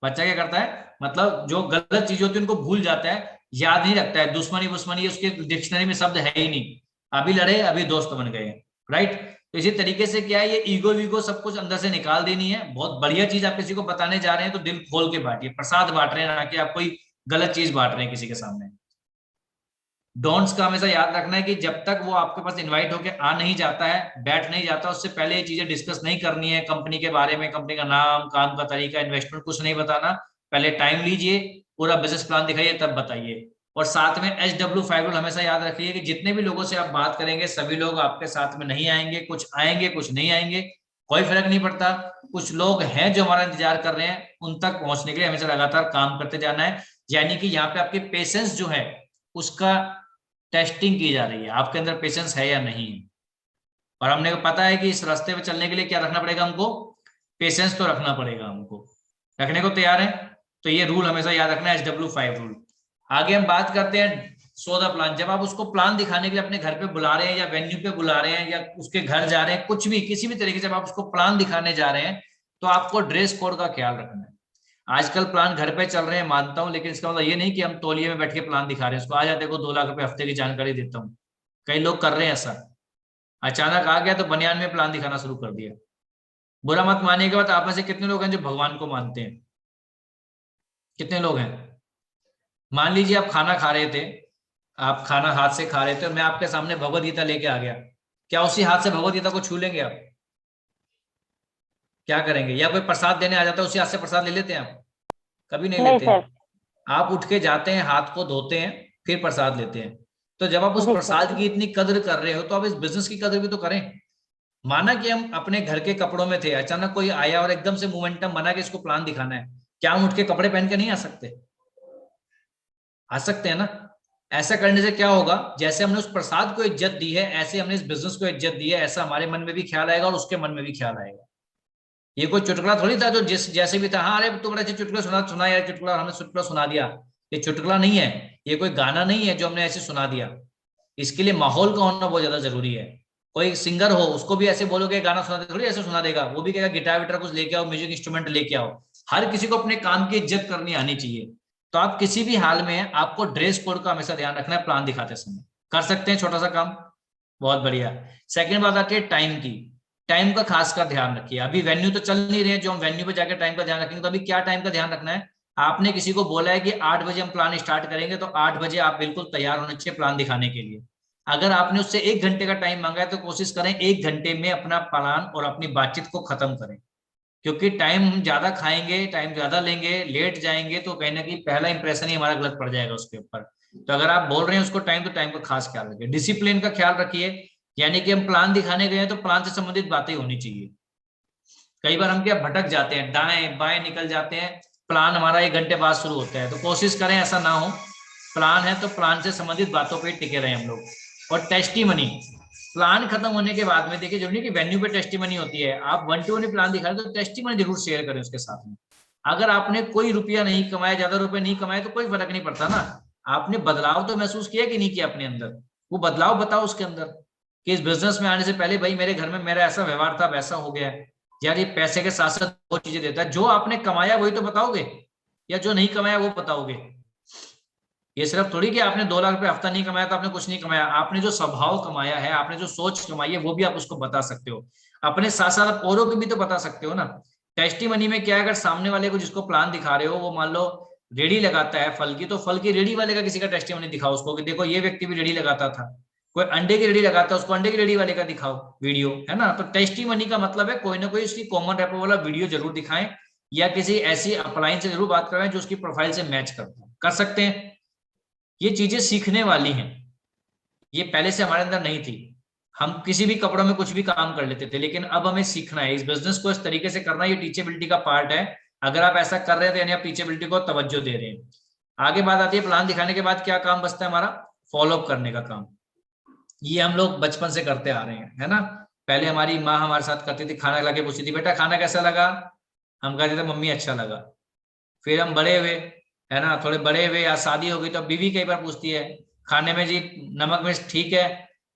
बच्चा क्या करता है, मतलब जो गलत चीज होती है उनको भूल जाता है, याद नहीं रखता है। दुश्मनी उसके डिक्शनरी में शब्द है ही नहीं, अभी लड़े अभी दोस्त बन गए, राइट। तो इसी तरीके से क्या है, ये ईगो वीगो सब कुछ अंदर से निकाल देनी है। बहुत बढ़िया चीज आप किसी को बताने जा रहे हैं तो दिल खोल के बांटिए, प्रसाद बांट रहे हैं, ना कि आप कोई गलत चीज बांट रहे हैं किसी के सामने। डोंट्स का हमेशा याद रखना है कि जब तक वो आपके पास इनवाइट होके आ नहीं जाता है, बैठ नहीं जाता, उससे पहले ये चीजें डिस्कस नहीं करनी है। कंपनी के बारे में, कंपनी का नाम, काम का तरीका, इन्वेस्टमेंट कुछ नहीं बताना। पहले टाइम लीजिए, पूरा बिजनेस प्लान दिखाइए, तब बताइए। और साथ में HW5 रूल हमेशा याद रखिए कि जितने भी लोगों से आप बात करेंगे सभी लोग आपके साथ में नहीं आएंगे, कुछ आएंगे कुछ नहीं आएंगे, कोई फर्क नहीं पड़ता। कुछ लोग हैं जो हमारा इंतजार कर रहे हैं, उन तक पहुंचने के लिए हमेशा लगातार काम करते जाना है। यानी कि यहाँ पे आपकी पेशेंस जो है उसका टेस्टिंग की जा रही है, आपके अंदर पेशेंस है या नहीं है। और हमने को पता है कि इस रास्ते पे चलने के लिए क्या रखना पड़ेगा हमको, पेशेंस तो रखना पड़ेगा हमको। रखने को तैयार है? तो ये रूल हमेशा याद रखना है, HW5 रूल। आगे हम बात करते हैं सौदा प्लान। जब आप उसको प्लान दिखाने के लिए अपने घर पे बुला रहे हैं या वेन्यू पे बुला रहे हैं या उसके घर जा रहे हैं, कुछ भी किसी भी तरीके से जब आप उसको प्लान दिखाने जा रहे हैं, तो आपको ड्रेस कोड का ख्याल रखना है। आजकल प्लान घर पे चल रहे हैं मानता हूं, लेकिन इसका मतलब ये नहीं कि हम तौलिए में बैठ के प्लान दिखा रहे हैं। उसको आ जाते को 2 लाख रुपए हफ्ते की जानकारी देता हूँ, कई लोग कर रहे हैं ऐसा। अचानक आ गया तो बनियान में प्लान दिखाना शुरू कर दिया। बुरा मत मानिए के बाद आप में से कितने लोग हैं जो भगवान को मानते हैं? कितने लोग हैं? मान लीजिए आप खाना खा रहे थे, आप खाना हाथ से खा रहे थे और मैं आपके सामने भगवद गीता लेके आ गया, क्या उसी हाथ से भगवद गीता को छू लेंगे आप? क्या करेंगे? या कोई प्रसाद देने आ जाता है, उसी हाथ से प्रसाद ले लेते हैं आप? कभी नहीं लेते हैं। आप उठ के जाते हैं, हाथ को धोते हैं, फिर प्रसाद लेते हैं। तो जब आप उस प्रसाद की इतनी कदर कर रहे हो तो आप इस बिजनेस की कदर भी तो करें। माना कि हम अपने घर के कपड़ों में थे, अचानक कोई आया और एकदम से मोमेंटम बना के इसको प्लान दिखाना है, क्या हम उठ के कपड़े पहन के नहीं आ सकते? आ सकते हैं ना। ऐसा करने से क्या होगा, जैसे हमने उस प्रसाद को इज्जत दी है, ऐसे हमने इस बिजनेस को इज्जत दी है, ऐसा हमारे मन में भी ख्याल आएगा और उसके मन में भी ख्याल आएगा। ये कोई चुटकुला थोड़ी था जो जैसे भी था, हाँ अरे तू बड़ा अच्छा चुटकुला सुना यार, चुटकुला हमने चुटकुला सुना दिया। ये चुटकुला नहीं है, ये कोई गाना नहीं है जो हमने ऐसे सुना दिया। इसके लिए माहौल का होना बहुत ज्यादा जरूरी है। कोई सिंगर हो उसको भी ऐसे बोलोगे गाना सुना दे, थोड़ी ऐसे सुना देगा, वो भी कहेगा गिटार विटार कुछ लेके आओ, म्यूजिक इंस्ट्रूमेंट लेके आओ। हर किसी को अपने काम की इज्जत करनी आनी चाहिए। तो आप किसी भी हाल में आपको ड्रेस कोड का हमेशा ध्यान रखना है। प्लान दिखाते समय कर सकते हैं छोटा सा काम, बहुत बढ़िया। सेकंड बात आती है टाइम की। टाइम का खासकर ध्यान रखिए। अभी वेन्यू तो चल नहीं रहे जो हम वेन्यू पे जाकर टाइम का ध्यान रखेंगे, तो अभी क्या टाइम का ध्यान रखना है, आपने किसी को बोला है कि 8 बजे हम प्लान स्टार्ट करेंगे, तो 8 बजे आप बिल्कुल तैयार होने चाहिए प्लान दिखाने के लिए। अगर आपने उससे 1 घंटे का टाइम मांगा है तो कोशिश करें 1 घंटे में अपना प्लान और अपनी बातचीत को खत्म करें, क्योंकि टाइम हम ज्यादा खाएंगे, टाइम ज्यादा लेंगे, लेट जाएंगे तो कहीं ना कहीं पहला इंप्रेशन ही हमारा गलत पड़ जाएगा उसके ऊपर। तो अगर आप बोल रहे हैं उसको टाइम, तो टाइम का खास ख्याल रखिए। डिसिप्लिन का ख्याल रखिए, यानी कि हम प्लान दिखाने गए हैं तो प्लान से संबंधित बातें होनी चाहिए। कई बार हम क्या भटक जाते हैं, दाएं बाएं निकल जाते हैं, प्लान हमारा 1 घंटे बाद शुरू होता है। तो कोशिश करें ऐसा ना हो, प्लान है तो प्लान से संबंधित बातों पर टिके रहे हम लोग। और टेस्टिमनी, प्लान खत्म होने के बाद में देखिए, जरूरी कि वेन्यू पे टेस्टिमनी होती है, आप 1 to 1 प्लान दिखा रहे तो टेस्टिमनी जरूर शेयर करें उसके साथ में। अगर आपने कोई रुपया नहीं कमाया, ज्यादा रुपए नहीं कमाए, तो कोई फर्क नहीं पड़ता ना, आपने बदलाव तो महसूस किया कि नहीं किया अपने अंदर, वो बदलाव बताओ उसके अंदर कि इस बिजनेस में आने से पहले भाई मेरे घर में मेरा ऐसा व्यवहार था, वैसा हो गया है यार, ये पैसे के साथ साथ बहुत चीजें देता है। जो आपने कमाया वही तो बताओगे, या जो नहीं कमाया वो बताओगे। ये सिर्फ थोड़ी कि आपने 2 लाख रुपए हफ्ता नहीं कमाया तो आपने कुछ नहीं कमाया, आपने जो स्वभाव कमाया है, आपने जो सोच कमाई है, वो भी आप उसको बता सकते हो। अपने साथ साथ आप औरों को भी तो बता सकते हो ना। टेस्टिमनी में क्या है, अगर सामने वाले को जिसको प्लान दिखा रहे हो, वो मान लो रेडी लगाता है फल की, तो फल की रेडी वाले का किसी का टेस्टिमनी दिखाओ उसको कि देखो ये व्यक्ति भी रेडी लगाता था। कोई अंडे की रेडी लगाता है, उसको अंडे की रेडी वाले का दिखाओ वीडियो, है ना। तो टेस्टिमनी का मतलब है कोई ना कोई उसकी कॉमन रैपर वाला वीडियो जरूर दिखाएं, या किसी ऐसी अप्लायंस से जरूर बात करवाएं जो उसकी प्रोफाइल से मैच करता है। कर सकते हैं, ये चीजें सीखने वाली हैं, ये पहले से हमारे अंदर नहीं थी। हम किसी भी कपड़ों में कुछ भी काम कर लेते थे, लेकिन अब हमें सीखना है इस बिजनेस को इस तरीके से करना। ये टीचेबिलिटी का पार्ट है। अगर आप ऐसा कर रहे हैं तो यानी आप टीचेबिलिटी को तवज्जो दे रहे हैं। आगे बात आती है प्लान दिखाने के बाद क्या काम बचता है हमारा, फॉलोअप करने का काम। ये हम लोग बचपन से करते आ रहे हैं, है ना। पहले हमारी माँ हमारे साथ करती थी, खाना खिला के पूछती थी बेटा खाना कैसा लगा, हम कहते थे मम्मी अच्छा लगा। फिर हम बड़े हुए, है ना, थोड़े बड़े हुए या शादी हो गई तो बीवी कई बार पूछती है खाने में जी नमक मिर्च ठीक है,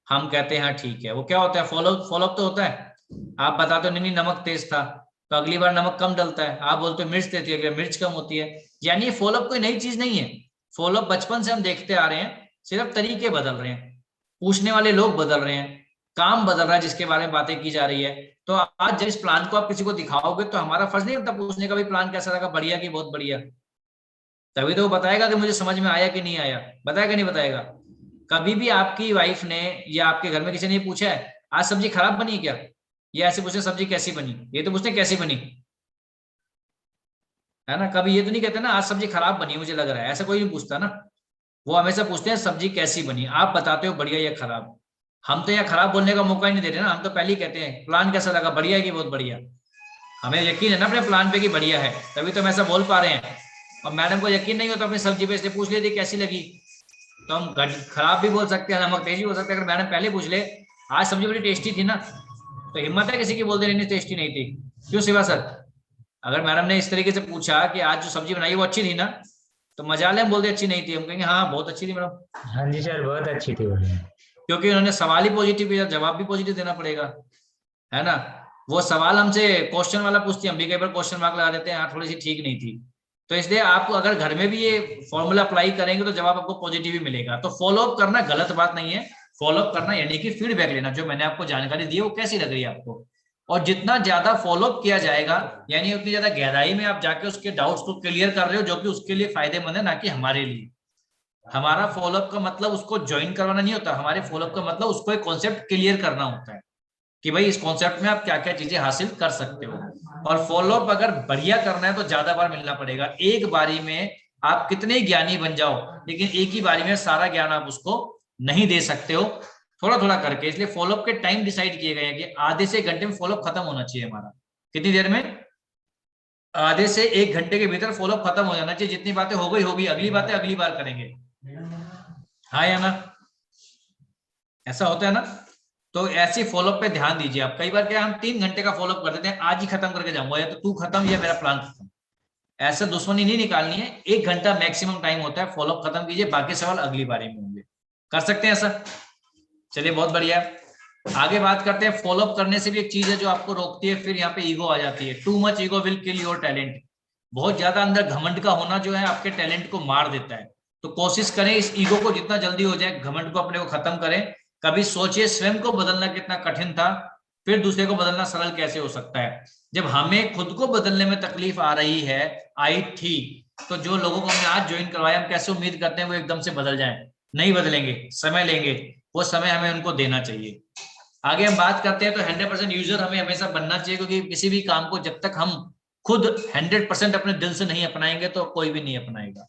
हम कहते हैं हाँ ठीक है। वो क्या होता है, फॉलोअप तो होता है। आप बताते हो नहीं नमक तेज था, तो अगली बार नमक कम डलता है। आप बोलते हो मिर्च तेज थी, अगली बार मिर्च कम होती है। यानी फॉलोअप कोई नई चीज नहीं है, फॉलोअप बचपन से हम देखते आ रहे हैं, सिर्फ तरीके बदल रहे हैं, पूछने वाले लोग बदल रहे हैं, काम बदल रहा है जिसके बारे में बातें की जा रही है। तो आज जब इस प्लान को आप किसी को दिखाओगे तो हमारा फर्ज नहीं होता पूछने का भी प्लान कैसा लगा, बढ़िया कि बहुत बढ़िया। तभी तो वो बताएगा कि मुझे समझ में आया कि नहीं आया, बताएगा नहीं बताएगा। कभी भी आपकी वाइफ ने या आपके घर में किसी ने पूछा है आज सब्जी खराब बनी क्या, ये ऐसे पूछे सब्जी कैसी बनी, ये तो पूछते कैसी बनी, है ना। कभी ये तो नहीं कहते ना आज सब्जी खराब बनी मुझे लग रहा है, ऐसा कोई नहीं पूछता ना। वो हमेशा पूछते हैं सब्जी कैसी बनी, आप बताते हो बढ़िया या खराब। हम तो यहाँ खराब बोलने का मौका ही नहीं दे रहे ना, हम तो पहले ही कहते हैं प्लान कैसा लगा, बढ़िया है कि बहुत बढ़िया। हमें यकीन है ना अपने प्लान पे कि बढ़िया है, तभी तो हम ऐसा बोल पा रहे हैं। और मैडम को यकीन नहीं हो तो अपनी सब्जी पे इसलिए पूछ लेती कैसी लगी, तो हम खराब भी बोल सकते हैं, नमक तेज भी हो सकता है। अगर मैडम पहले पूछ ले आज सब्जी बड़ी टेस्टी थी ना, तो हिम्मत है किसी की बोल देने टेस्टी नहीं थी। क्यों शिवा सर, अगर मैडम ने इस तरीके से पूछा कि आज जो सब्जी बनाई वो अच्छी थी ना, तो मजा ले हम बोल दे अच्छी नहीं थी, हम कहेंगे हाँ बहुत अच्छी थी मैडम। हाँ जी सर बहुत अच्छी थी बढ़िया। क्योंकि उन्होंने सवाल ही पॉजिटिव दिया, जवाब भी पॉजिटिव देना पड़ेगा, है ना। वो सवाल हमसे क्वेश्चन वाला पूछती है, हम भी कई बार क्वेश्चन मार्क लगा देते हैं हाँ थोड़ी सी ठीक नहीं थी। तो इसलिए आप अगर घर में भी ये फॉर्मूला अप्लाई करेंगे तो जवाब आपको पॉजिटिव ही मिलेगा। तो फॉलोअप करना गलत बात नहीं है, फॉलोअप करना यानी कि फीडबैक लेना, जो मैंने आपको जानकारी दी है वो कैसी लग रही है आपको। और जितना ज्यादा फॉलोअप किया जाएगा यानी उतनी ज्यादा गहराई में आप जाके उसके डाउट्स को क्लियर कर रहे हो, जो कि उसके लिए फायदेमंद है, ना कि हमारे लिए। हमारा फॉलोअप का मतलब उसको ज्वाइन करवाना नहीं होता, हमारे फॉलोअप का मतलब उसको एक कॉन्सेप्ट क्लियर करना होता है कि भाई इस कॉन्सेप्ट में आप क्या क्या चीजें हासिल कर सकते हो। और फॉलोअप अगर बढ़िया करना है तो ज्यादा बार मिलना पड़ेगा। एक बारी में आप कितने ज्ञानी बन जाओ, लेकिन एक ही बारी में सारा ज्ञान आप उसको नहीं दे सकते हो, थोड़ा थोड़ा करके। इसलिए फॉलोअप के टाइम डिसाइड किए गए हैं कि आधे से 1 घंटे में फॉलोअप खत्म होना चाहिए हमारा। कितनी देर में, आधे से 1 घंटे के भीतर फॉलोअप खत्म हो जाना चाहिए। जितनी बातें हो गई होगी, अगली बातें अगली बार करेंगे, हाँ या ना, ऐसा होता है ना। तो ऐसी फॉलोअप पे ध्यान दीजिए आप। कई बार क्या हम 3 घंटे का फॉलोअप कर देते हैं, आज ही खत्म करके जाऊंगा, या तो तू खत्म या मेरा प्लान खत्म। ऐसा दुश्मनी नहीं निकालनी है, 1 घंटा मैक्सिमम टाइम होता है, फॉलोअप खत्म कीजिए, बाकी सवाल अगली बारी में होंगे। कर सकते हैं ऐसा, चलिए बहुत बढ़िया। आगे बात करते हैं, फॉलोअप करने से भी एक चीज है जो आपको रोकती है, फिर यहाँ पे ईगो आ जाती है। Too much ego will kill your talent. बहुत ज्यादा अंदर घमंड का होना जो है आपके टैलेंट को मार देता है। तो कोशिश करें इस ईगो को जितना जल्दी हो जाए, घमंड को अपने को खत्म करें। कभी सोचिए स्वयं को बदलना कितना कठिन था, फिर दूसरे को बदलना सरल कैसे हो सकता है। जब हमें खुद को बदलने में तकलीफ आ रही है, आई थी, तो जो लोगों को हमने आज ज्वाइन करवाया हम कैसे उम्मीद करते हैं वो एकदम से बदल जाएं? नहीं बदलेंगे, समय लेंगे, वो समय हमें उनको देना चाहिए। आगे हम बात करते हैं तो 100% यूजर हमें हमेशा बनना चाहिए, क्योंकि किसी भी काम को जब तक हम खुद 100% अपने दिल से नहीं अपनाएंगे तो कोई भी नहीं अपनाएगा।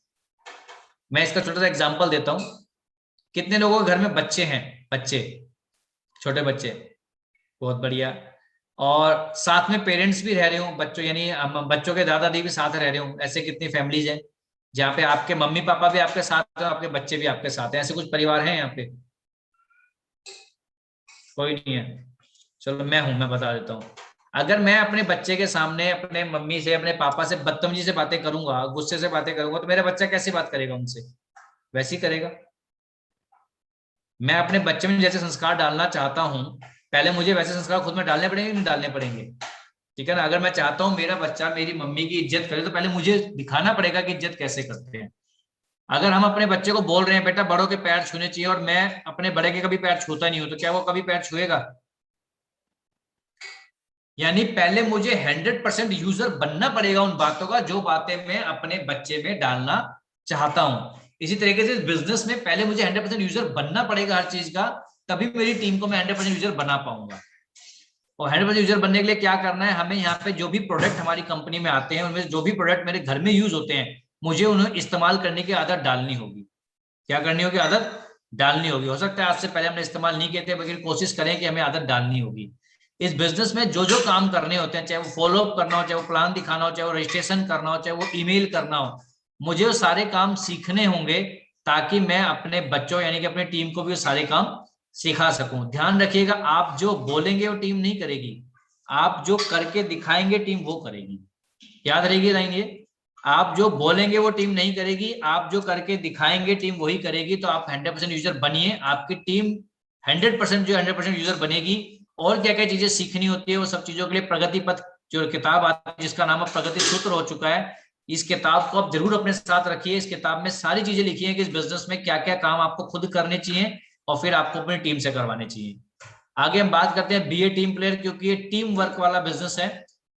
मैं इसका छोटा सा एग्जांपल देता हूं। कितने लोगों के घर में बच्चे हैं, बच्चे, छोटे बच्चे, बहुत बढ़िया, और साथ में पेरेंट्स भी रह रहे हो, बच्चों यानी बच्चों के दादा दादी भी साथ रह रहे हो। ऐसे कितनी फैमिलीज हैं जहाँ पे आपके मम्मी पापा भी आपके साथ हैं, आपके बच्चे भी आपके साथ हैं। ऐसे कुछ परिवार हैं यहाँ पे? कोई नहीं है, चलो मैं बता देता हूँ। अगर मैं अपने बच्चे के सामने अपने मम्मी से अपने पापा से बदतमीजी से बातें करूंगा, गुस्से से बातें करूंगा, तो मेरा बच्चा कैसी बात करेगा उनसे? वैसे ही करेगा। मैं अपने बच्चे में जैसे संस्कार डालना चाहता हूं, पहले मुझे वैसे संस्कार खुद में डालने पड़ेंगे, नहीं डालने पड़ेंगे? ठीक है ना। अगर मैं चाहता हूं मेरा बच्चा मेरी मम्मी की इज्जत करे, तो पहले मुझे दिखाना पड़ेगा कि इज्जत कैसे करते हैं। अगर हम अपने बच्चे को बोल रहे हैं बेटा बड़ों के पैर छूने चाहिए, और मैं अपने बड़े के कभी पैर छूता नहीं हूं, तो क्या वो कभी पैर छुएगा? यानी पहले मुझे 100% यूजर बनना पड़ेगा उन बातों का जो बातें मैं अपने बच्चे में डालना चाहता हूं। इसी तरीके से बिजनेस में पहले मुझे 100% यूजर बनना पड़ेगा हर चीज का, तभी मेरी टीम को मैं 100% यूजर बना पाऊंगा। और 100% यूजर बनने के लिए क्या करना है, हमें यहाँ पे जो भी प्रोडक्ट हमारी कंपनी में आते हैं, उनमें जो भी प्रोडक्ट मेरे घर में यूज होते हैं, मुझे उन्हें इस्तेमाल करने की आदत डालनी होगी। क्या करनी होगी? आदत डालनी होगी। हो सकता है आज से पहले हमने इस्तेमाल नहीं किए थे, लेकिन कोशिश करें कि हमें आदत डालनी होगी। इस बिजनेस में जो जो काम करने होते हैं, चाहे वो फॉलोअप करना हो, चाहे वो प्लान दिखाना हो, चाहे वो रजिस्ट्रेशन करना हो, चाहे वो ईमेल करना हो, मुझे वो सारे काम सीखने होंगे, ताकि मैं अपने बच्चों यानी कि अपनी टीम को भी वो सारे काम सिखा सकूं। ध्यान रखिएगा, आप जो बोलेंगे वो टीम नहीं करेगी, आप जो करके दिखाएंगे टीम वो करेगी। याद रहेगी लाइन ये, आप जो बोलेंगे वो टीम नहीं करेगी, आप जो करके दिखाएंगे टीम वही करेगी। तो आप 100% यूजर बनिए, आपकी टीम 100% यूजर बनेगी। और क्या क्या चीजें सीखनी होती है वो सब चीजों के लिए प्रगति पथ जो किताब आती है, जिसका नाम प्रगति सूत्र हो चुका है, इस किताब को आप जरूर अपने साथ रखिए। इस किताब में सारी चीजें लिखी है कि इस बिजनेस में क्या क्या काम आपको खुद करने चाहिए और फिर आपको अपनी टीम से करवाने चाहिए। आगे हम बात करते हैं बीए टीम प्लेयर, क्योंकि ये टीम वर्क वाला बिजनेस है।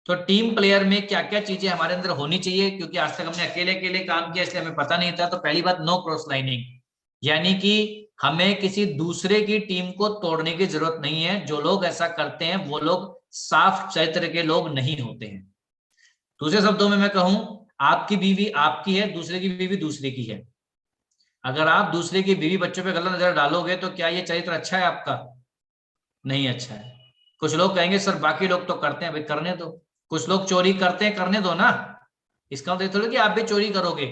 तो टीम प्लेयर में क्या क्या चीजें हमारे अंदर होनी चाहिए, क्योंकि आज तक हमने अकेले अकेले काम किया इसलिए हमें पता नहीं था। तो पहली बात, नो क्रॉस लाइनिंग, यानी कि हमें किसी दूसरे की टीम को तोड़ने की जरूरत नहीं है। जो लोग ऐसा करते हैं वो लोग साफ चरित्र के लोग नहीं होते हैं। दूसरे शब्दों में मैं कहूं, आपकी बीवी आपकी है, दूसरे की बीवी दूसरे की है। अगर आप दूसरे की बीवी बच्चों पे गलत नजर डालोगे तो क्या ये चरित्र अच्छा है आपका? नहीं अच्छा है। कुछ लोग कहेंगे सर बाकी लोग तो करते हैं, भाई करने दो। कुछ लोग चोरी करते हैं, करने दो ना। इसका मतलब थोड़ी कि आप भी चोरी करोगे।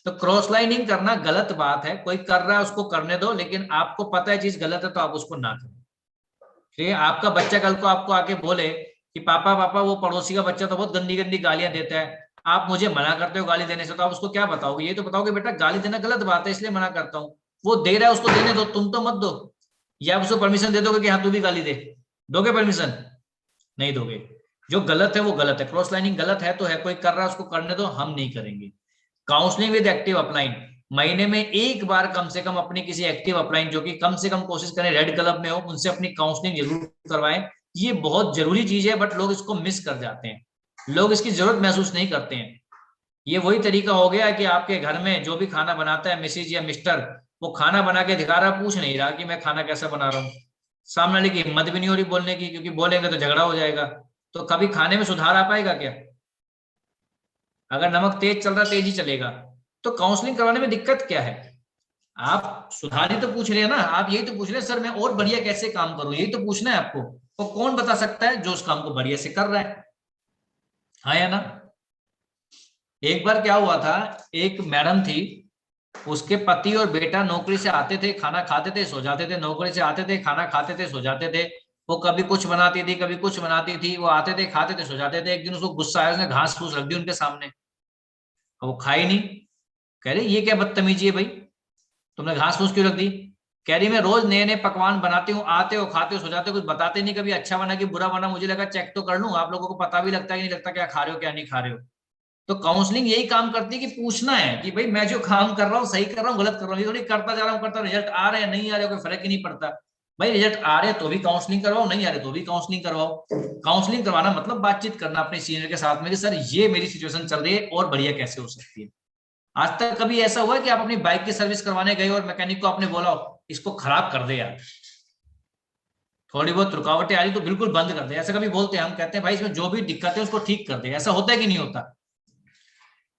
तो क्रॉस लाइनिंग करना गलत बात है। कोई कर रहा है उसको करने दो, लेकिन आपको पता है चीज गलत है तो आप उसको ना करें। ठीक है। आपका बच्चा कल को आपको आके बोले कि पापा पापा वो पड़ोसी का बच्चा तो बहुत गंदी गंदी गालियां देता है, आप मुझे मना करते हो गाली देने से, तो आप उसको क्या बताओगे? ये तो बताओगे बेटा गाली देना गलत बात है इसलिए मना करता हूँ। वो दे रहा है उसको देने दो, तुम तो मत दो। या आप उसको परमिशन दे दोगे कि हाँ तू भी गाली दे? दोगे परमिशन? नहीं दोगे। जो गलत है वो गलत है। क्रॉस लाइनिंग गलत है तो है, कोई कर रहा है उसको करने दो, हम नहीं करेंगे। काउंसलिंग विद एक्टिव अपलाइन, महीने में एक बार कम से कम अपनी किसी एक्टिव अपलाइन जो कि कम से कम कोशिश करें रेड क्लब में हो, उनसे अपनी काउंसलिंग जरूर करवाएं। ये बहुत जरूरी चीज है, बट लोग इसको मिस कर जाते हैं, लोग इसकी जरूरत महसूस नहीं करते हैं। ये वही तरीका हो गया कि आपके घर में जो भी खाना बनाता है मिसिज या मिस्टर, वो खाना बना के दिखा रहा, पूछ नहीं रहा कि मैं खाना कैसा बना रहा हूँ। सामने वाले की हिम्मत भी नहीं हो रही बोलने की, क्योंकि बोलेंगे तो झगड़ा हो जाएगा। तो कभी खाने में सुधार आ पाएगा क्या? अगर नमक तेज चल रहा तेज ही चलेगा। तो काउंसलिंग करवाने में दिक्कत क्या है? आप सुधार ही तो पूछ रहे हैं ना, आप यही तो पूछ रहे हैं सर मैं और बढ़िया कैसे काम करूं, यही तो पूछना है आपको। तो कौन बता सकता है? जो उस काम को बढ़िया से कर रहा है। हाँ या ना? एक बार क्या हुआ था, एक मैडम थी, उसके पति और बेटा नौकरी से आते थे, खाना खाते थे, सो जाते थे, नौकरी से आते थे, खाना खाते थे, सो जाते थे। वो कभी कुछ बनाती थी, कभी कुछ बनाती थी। वो आते थे, खाते थे, सो जाते थे। एक दिन उसको गुस्सा आया, उसने घास फूस रख दी उनके सामने। वो खाई नहीं। कह रही ये क्या बदतमीजी है भाई, तुमने घास फूस क्यों रख दी? कह रही मैं रोज नए नए पकवान बनाती हूँ, आते हो खाते हो सो जाते हो, कुछ बताते नहीं कभी अच्छा बना कि बुरा बना। मुझे लगा चेक तो कर लूं, आप लोगों को पता भी लगता है कि नहीं लगता क्या खा रहे हो क्या नहीं खा रहे हो। तो काउंसलिंग यही काम करती है कि पूछना है कि भाई मैं जो काम कर रहा हूँ सही कर रहा हूँ गलत कर रहा हूँ। ये थोड़ी करता जा रहा हूँ करता, रिजल्ट आ रहे हैं नहीं आ रहे कोई फर्क ही नहीं पड़ता। भाई रिजल्ट आ रहे तो भी काउंसलिंग करवाओ, नहीं आ रहे तो भी काउंसलिंग करवाओ। काउंसलिंग करवाना मतलब बातचीत करना अपने सीनियर के साथ में कि सर ये मेरी सिचुएशन चल रही है और बढ़िया कैसे हो सकती है। आज तक कभी ऐसा हुआ कि आप अपनी बाइक की सर्विस करवाने गए और मैकेनिक को आपने बोला इसको खराब कर दे यार, थोड़ी बहुत रुकावटें आ रही तो बिल्कुल बंद कर दे? ऐसा कभी बोलते हैं? हम कहते हैं भाई इसमें जो भी दिक्कत है उसको ठीक कर दे। ऐसा होता है कि नहीं होता?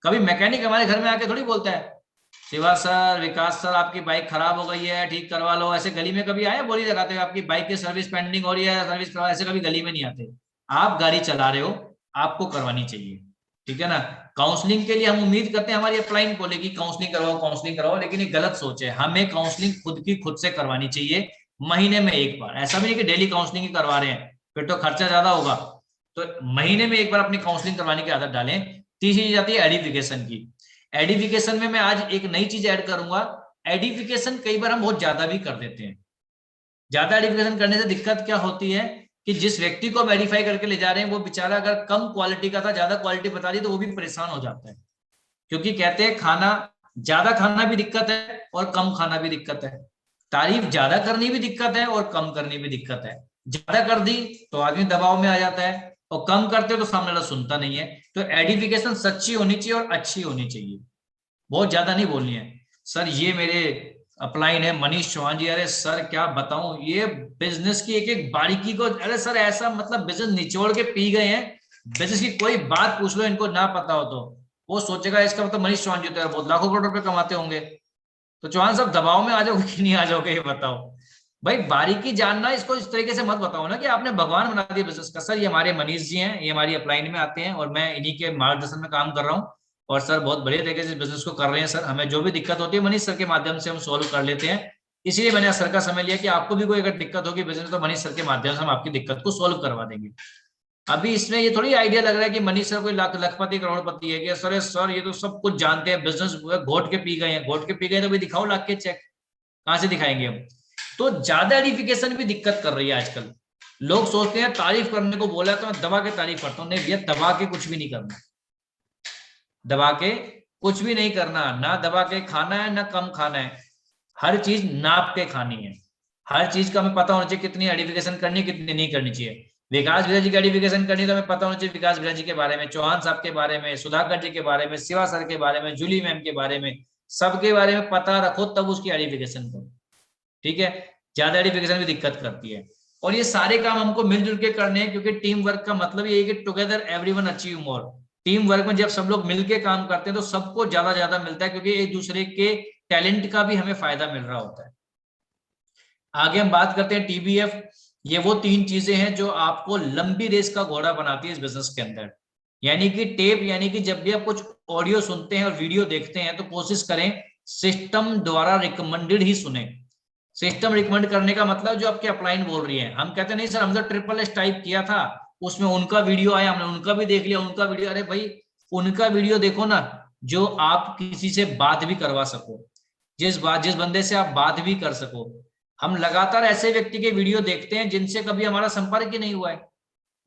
कभी मैकेनिक हमारे घर में आके थोड़ी बोलता है शिवा सर विकास सर आपकी बाइक खराब हो गई है ठीक करवा लो। ऐसे गली में कभी आए बोली लगाते हो आपकी बाइक की सर्विस पेंडिंग हो रही है सर्विस करवा? ऐसे कभी गली में नहीं आते। आप गाड़ी चला रहे हो, आपको करवानी चाहिए, ठीक है ना। काउंसलिंग के लिए हम उम्मीद करते हैं हमारी अपलाइन बोलेगी काउंसलिंग करवाओ, लेकिन ये गलत सोच है। हमें काउंसलिंग खुद की खुद से करवानी चाहिए। महीने में एक बार, ऐसा भी नहीं कि डेली काउंसलिंग ही करवा रहे हैं, फिर तो खर्चा ज्यादा होगा। तो महीने में एक बार अपनी काउंसलिंग करवाने की आदत डालें। तीसरी चीज आती है एडिफिकेशन की। एडिफिकेशन में मैं आज एक नई चीज ऐड करूंगा। एडिफिकेशन कई बार हम बहुत ज्यादा भी कर देते हैं। ज्यादा एडिफिकेशन करने से दिक्कत क्या होती है कि जिस व्यक्ति को हम एडिफाई करके ले जा रहे हैं वो बेचारा अगर कम क्वालिटी का था, ज्यादा क्वालिटी बता दी तो वो भी परेशान हो जाता है। क्योंकि कहते हैं खाना, ज्यादा खाना भी दिक्कत है और कम खाना भी दिक्कत है। तारीफ ज्यादा करनी भी दिक्कत है और कम करनी भी दिक्कत है। ज्यादा कर दी तो आदमी दबाव में आ जाता है, और कम करते तो सामने वाला सुनता नहीं है। तो एडिफिकेशन सच्ची होनी चाहिए और अच्छी होनी चाहिए, बहुत ज्यादा नहीं बोलनी है। सर ये मेरे अपलाइन है मनीष चौहान जी, अरे सर क्या बताऊं ये बिजनेस की एक एक बारीकी को, अरे सर ऐसा मतलब बिजनेस निचोड़ के पी गए हैं, बिजनेस की कोई बात पूछ लो इनको ना पता हो तो वो सोचेगा इसका मतलब मनीष चौहान जी तो बहुत लाखों करोड़ रुपए कमाते होंगे। तो चौहान साहब दबाव में आ जाओगे कि नहीं आ जाओगे ये बताओ भाई। बारीकी जानना, इसको इस तरीके से मत बताओ ना कि आपने भगवान बना दिया बिजनेस का। सर ये हमारे मनीष जी हैं, ये हमारी अपलाइन में आते हैं और मैं इन्हीं के मार्गदर्शन में काम कर रहा हूँ, और सर बहुत बढ़िया तरीके से बिजनेस को कर रहे हैं। सर हमें जो भी दिक्कत होती है मनीष सर के माध्यम से हम सोल्व कर लेते हैं। इसलिए मैंने सर का समय लिया कि आपको भी कोई अगर दिक्कत होगी बिजनेस तो मनीष सर के माध्यम से हम आपकी दिक्कत को सोल्व करवा देंगे। अभी इसमें ये थोड़ी आइडिया लग रहा है कि मनीष सर कोई लखपति करोड़पति है कि सर ये तो सब कुछ जानते हैं, बिजनेस घोट के पी गए हैं। घोट के पी गए तो भी दिखाओ लाख के चेक, कहां से दिखाएंगे हम। तो ज्यादा एडिफिकेशन भी दिक्कत कर रही है आजकल। लोग सोचते हैं तारीफ करने को बोला तो मैं दबा के तारीफ करता हूँ, नहीं भैया दबा के कुछ भी नहीं करना, दबा के कुछ भी नहीं करना। ना दबा के खाना है ना कम खाना है, हर चीज नाप के खानी है। हर चीज का हमें पता होना चाहिए कितनी एडिफिकेशन करनी है कितनी नहीं करनी चाहिए। विकास विराज जी की एडिफिकेशन करनी तो हमें पता होना चाहिए विकास विराज जी के बारे में, चौहान साहब के बारे में, सुधाकर जी के बारे में, शिवा सर के बारे में, जूली मैम के बारे में, सबके बारे में पता रखो तब उसकी एडिफिकेशन करो, ठीक है। ज्यादा एडिफिकेशन भी दिक्कत करती है। और ये सारे काम हमको मिलजुल के करने हैं, क्योंकि टीम वर्क का मतलब ये है कि together everyone achieve more. Team work में जब सब लोग मिलके काम करते हैं तो सबको ज्यादा ज्यादा मिलता है, क्योंकि एक दूसरे के टैलेंट का भी हमें फायदा मिल रहा होता है। आगे हम बात करते हैं TBF। ये वो तीन चीजें हैं जो आपको लंबी रेस का घोड़ा बनाती है इस बिजनेस के अंदर। यानी कि टेप, यानी कि जब भी आप कुछ ऑडियो सुनते हैं और वीडियो देखते हैं तो कोशिश करें सिस्टम द्वारा रिकमेंडेड ही सुने। सिस्टम रिकमेंड करने का मतलब जो आपके अपलाइन बोल रही है, हम कहते नहीं सर हम तो SSS टाइप किया था उसमें उनका वीडियो आया, हमने उनका भी देख लिया, उनका वीडियो। अरे भाई उनका वीडियो देखो ना जो आप किसी से बात भी करवा सको, जिस बंदे से आप बात भी कर सको। हम लगातार ऐसे व्यक्ति के वीडियो देखते हैं जिनसे कभी हमारा संपर्क ही नहीं हुआ है।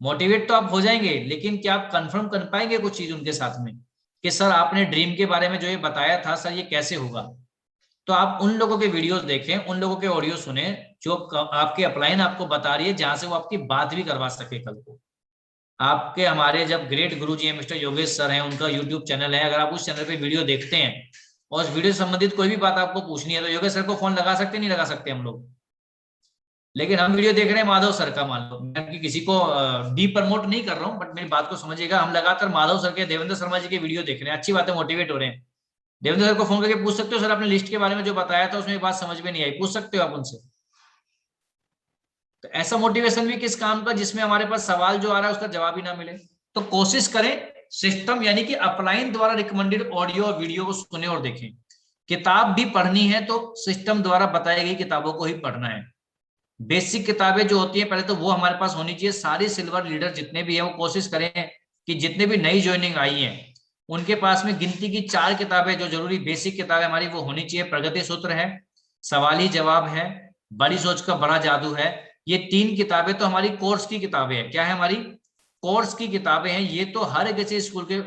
मोटिवेट तो आप हो जाएंगे, लेकिन क्या आप कंफर्म कर पाएंगे कुछ चीज उनके साथ में कि सर आपने ड्रीम के बारे में जो ये बताया था सर ये कैसे होगा। तो आप उन लोगों के वीडियोस देखें, उन लोगों के ऑडियो सुने जो आपके अपलाइन आपको बता रही है, जहां से वो आपकी बात भी करवा सके कल को। आपके हमारे जब ग्रेट गुरु जी मिस्टर योगेश सर हैं, उनका यूट्यूब चैनल है, अगर आप उस चैनल पे वीडियो देखते हैं और उस वीडियो से संबंधित कोई भी बात आपको पूछनी है तो योगेश सर को फोन लगा सकते नहीं लगा सकते हम लोग। लेकिन हम वीडियो देख रहे हैं माधव सर का, मान लो मैं किसी को डी प्रमोट नहीं कर रहा हूँ बट मेरी बात को समझिएगा, हम लगातार माधव सर के, देवेंद्र शर्मा जी के वीडियो देख रहे हैं, अच्छी बात है, मोटिवेट हो रहे हैं। देवेंद्र सर को फोन करके पूछ सकते हो सर आपने लिस्ट के बारे में जो बताया था उसमें बात समझ में नहीं आई, पूछ सकते हो आप उनसे। तो ऐसा मोटिवेशन भी किस काम का जिसमें हमारे पास सवाल जो आ रहा है उसका जवाब ही ना मिले। तो कोशिश करें सिस्टम यानी कि अपलाइन द्वारा रिकमेंडेड ऑडियो और वीडियो को सुने और देखें। किताब भी पढ़नी है तो सिस्टम द्वारा बताई गई किताबों को ही पढ़ना है। बेसिक किताबें जो होती है पहले तो वो हमारे पास होनी चाहिए। सारे सिल्वर लीडर जितने भी हैं वो कोशिश करें कि जितने भी नई ज्वाइनिंग आई हैं उनके पास में गिनती की 4 किताबें जो जरूरी बेसिक किताबें हमारी वो होनी चाहिए। प्रगति सूत्र है, सवाल ही जवाब है, बड़ी सोच का बड़ा जादू है। ये 3 किताबें तो हमारी कोर्स की किताबें हैं। क्या है हमारी कोर्स की किताबें हैं। ये तो हर किसी स्कूल के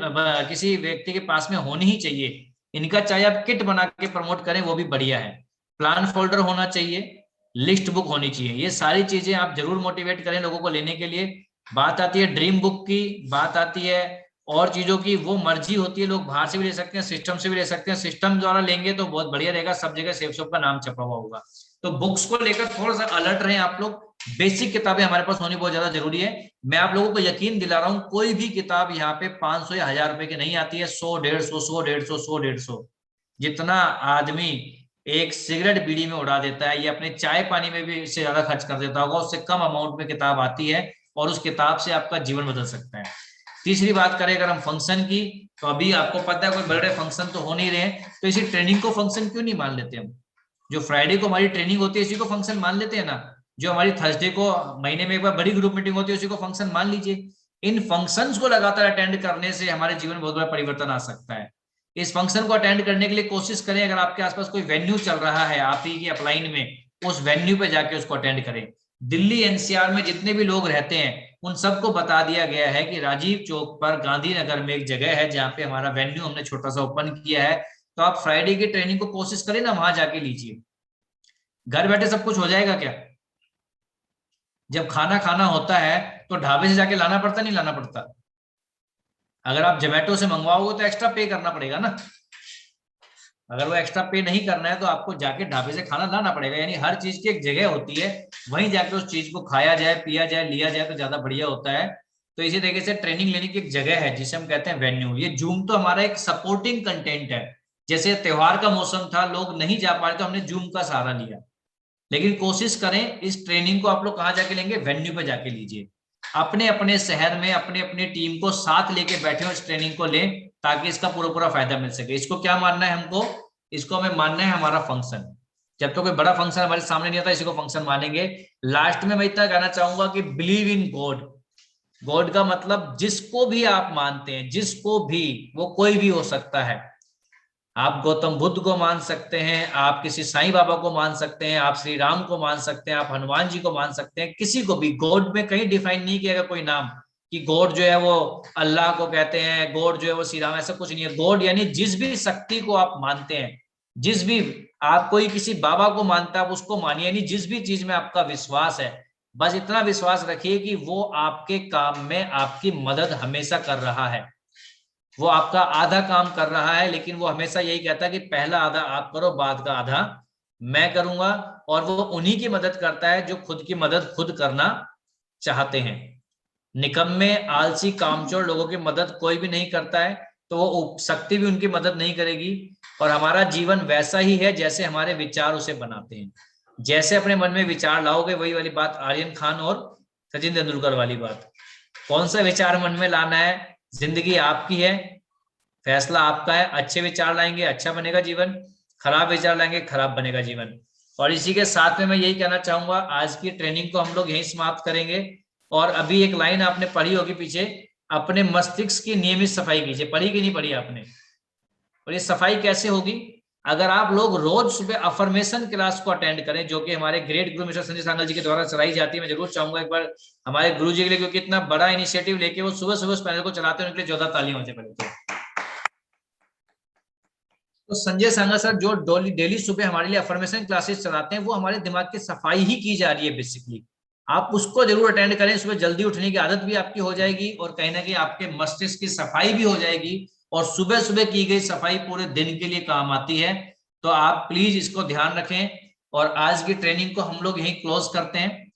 किसी व्यक्ति के पास में होनी ही चाहिए। इनका चाहे आप किट बना के प्रमोट करें वो भी बढ़िया है। प्लान फोल्डर होना चाहिए, लिस्ट बुक होनी चाहिए। ये सारी चीजें आप जरूर मोटिवेट करें लोगों को लेने के लिए। बात आती है ड्रीम बुक की, बात आती है और चीजों की, वो मर्जी होती है। लोग बाहर से भी ले सकते हैं, सिस्टम से भी ले सकते हैं। सिस्टम द्वारा लेंगे तो बहुत बढ़िया रहेगा, सब जगह सेफ शॉप का नाम छपा हुआ होगा। तो बुक्स को लेकर थोड़ा सा अलर्ट रहें आप लोग। बेसिक किताबें हमारे पास होनी बहुत ज्यादा जरूरी है। मैं आप लोगों को यकीन दिला रहा हूं कोई भी किताब यहाँ पे 500 या 1000 रुपए की नहीं आती है। 100, 150, जितना आदमी एक सिगरेट बीड़ी में उड़ा देता है, ये अपने चाय पानी में भी इससे ज्यादा खर्च कर देता होगा, उससे कम अमाउंट में किताब आती है और उस किताब से आपका जीवन बदल सकता है। तीसरी बात करें अगर हम फंक्शन की, तो अभी आपको पता है कोई बड़े फंक्शन तो हो नहीं रहे हैं, तो इसी ट्रेनिंग को फंक्शन क्यों नहीं मान लेते हम। जो फ्राइडे को हमारी ट्रेनिंग होती है इसी को फंक्शन मान लेते हैं ना, जो हमारी थर्सडे को महीने में एक बार बड़ी ग्रुप मीटिंग होती है उसी को फंक्शन मान लीजिए। इन फंक्शंस को लगातार अटेंड करने से हमारे जीवन में बहुत बड़ा परिवर्तन आ सकता है। इस फंक्शन को अटेंड करने के लिए कोशिश करें, अगर आपके आसपास कोई वेन्यू चल रहा है आप ही की अपलाइन में, उस वेन्यू पे जाके उसको अटेंड करें। दिल्ली एनसीआर में जितने भी लोग रहते हैं उन सबको बता दिया गया है कि राजीव चौक पर गांधीनगर में एक जगह है जहाँ पे हमारा वेन्यू हमने छोटा सा ओपन किया है, तो आप फ्राइडे की ट्रेनिंग को कोशिश करें ना, वहां जाके लीजिए। घर बैठे सब कुछ हो जाएगा क्या? जब खाना खाना होता है तो ढाबे से जाके लाना पड़ता नहीं लाना पड़ता? अगर आप जोमेटो से मंगवाओगे तो एक्स्ट्रा पे करना पड़ेगा ना। अगर वो एक्स्ट्रा पे नहीं करना है तो आपको जाके ढाबे से खाना लाना पड़ेगा। यानी हर चीज की एक जगह होती है, वहीं जाके उस चीज को खाया जाए, पिया जाए, लिया जाए तो ज्यादा बढ़िया होता है। तो इसी तरीके से ट्रेनिंग लेने की एक जगह है जिसे हम कहते हैं वेन्यू। ये जूम तो हमारा एक सपोर्टिंग कंटेंट है। जैसे त्योहार का मौसम था, लोग नहीं जा पा रहे तो हमने जूम का सहारा लिया, लेकिन कोशिश करें इस ट्रेनिंग को आप लोग कहाँ जाके लेंगे? वेन्यू पे जाके लीजिए। अपने अपने शहर में अपने अपने टीम को साथ लेके बैठे हो, इस ट्रेनिंग को लें ताकि इसका पूरा पूरा फायदा मिल सके। इसको क्या मानना है हमको? इसको हमें मानना है हमारा फंक्शन। जब तो कोई बड़ा फंक्शन हमारे सामने नहीं आता इसी को फंक्शन मानेंगे। लास्ट में मैं इतना कहना चाहूंगा कि बिलीव इन गॉड। गॉड का मतलब जिसको भी आप मानते हैं, जिसको भी, वो कोई भी हो सकता है। आप गौतम बुद्ध को मान सकते हैं, आप किसी साईं बाबा को मान सकते हैं, आप श्री राम को मान सकते हैं, आप हनुमान जी को मान सकते हैं, किसी को भी। गॉड में कहीं डिफाइन नहीं किया गया कोई नाम कि गॉड जो है वो अल्लाह को कहते हैं, गॉड जो है वो श्री राम, ऐसा कुछ नहीं है। गॉड यानी जिस भी शक्ति को आप मानते हैं, जिस भी, आप कोई किसी बाबा को मानता है आप उसको मानिए, यानी जिस भी चीज में आपका विश्वास है, बस इतना विश्वास रखिए कि वो आपके काम में आपकी मदद हमेशा कर रहा है। वो आपका आधा काम कर रहा है, लेकिन वो हमेशा यही कहता है कि पहला आधा आप करो, बाद का आधा मैं करूंगा। और वो उन्हीं की मदद करता है जो खुद की मदद खुद करना चाहते हैं। निकम्मे, आलसी, कामचोर लोगों की मदद कोई भी नहीं करता है, तो वो शक्ति भी उनकी मदद नहीं करेगी। और हमारा जीवन वैसा ही है जैसे हमारे विचार उसे बनाते हैं। जैसे अपने मन में विचार लाओगे, वही वाली बात आर्यन खान और सचिन तेंदुलकर वाली बात, कौन सा विचार मन में लाना है। जिंदगी आपकी है, फैसला आपका है। अच्छे विचार लाएंगे अच्छा बनेगा जीवन, खराब विचार लाएंगे खराब बनेगा जीवन। और इसी के साथ में मैं यही कहना चाहूंगा, आज की ट्रेनिंग को हम लोग यहीं समाप्त करेंगे। और अभी एक लाइन आपने पढ़ी होगी पीछे, अपने मस्तिष्क की नियमित सफाई कीजिए। पढ़ी कि नहीं पढ़ी आपने? और ये सफाई कैसे होगी? अगर आप लोग रोज सुबह अफर्मेशन क्लास को अटेंड करें, जो कि हमारे ग्रेट गुरु मिस्टर संजय सांगल जी के द्वारा चलाई जाती है। मैं जरूर चाहूंगा एक बार हमारे गुरु जी के लिए, क्योंकि इतना बड़ा इनिशिएटिव लेके वो सुबह सुबह उस पैनल को चलाते हैं, उनके लिए जोरदार तालियां होती है। तो संजय सांगल सर जो डेली सुबह हमारे लिए अफर्मेशन क्लासेस चलाते हैं, वो हमारे दिमाग की सफाई ही की जा रही है बेसिकली। आप उसको जरूर अटेंड करें। सुबह जल्दी उठने की आदत भी आपकी हो जाएगी और कहीं ना कहीं आपके मस्तिष्क की सफाई भी हो जाएगी। और सुबह सुबह की गई सफाई पूरे दिन के लिए काम आती है। तो आप प्लीज इसको ध्यान रखें। और आज की ट्रेनिंग को हम लोग यहीं क्लोज करते हैं।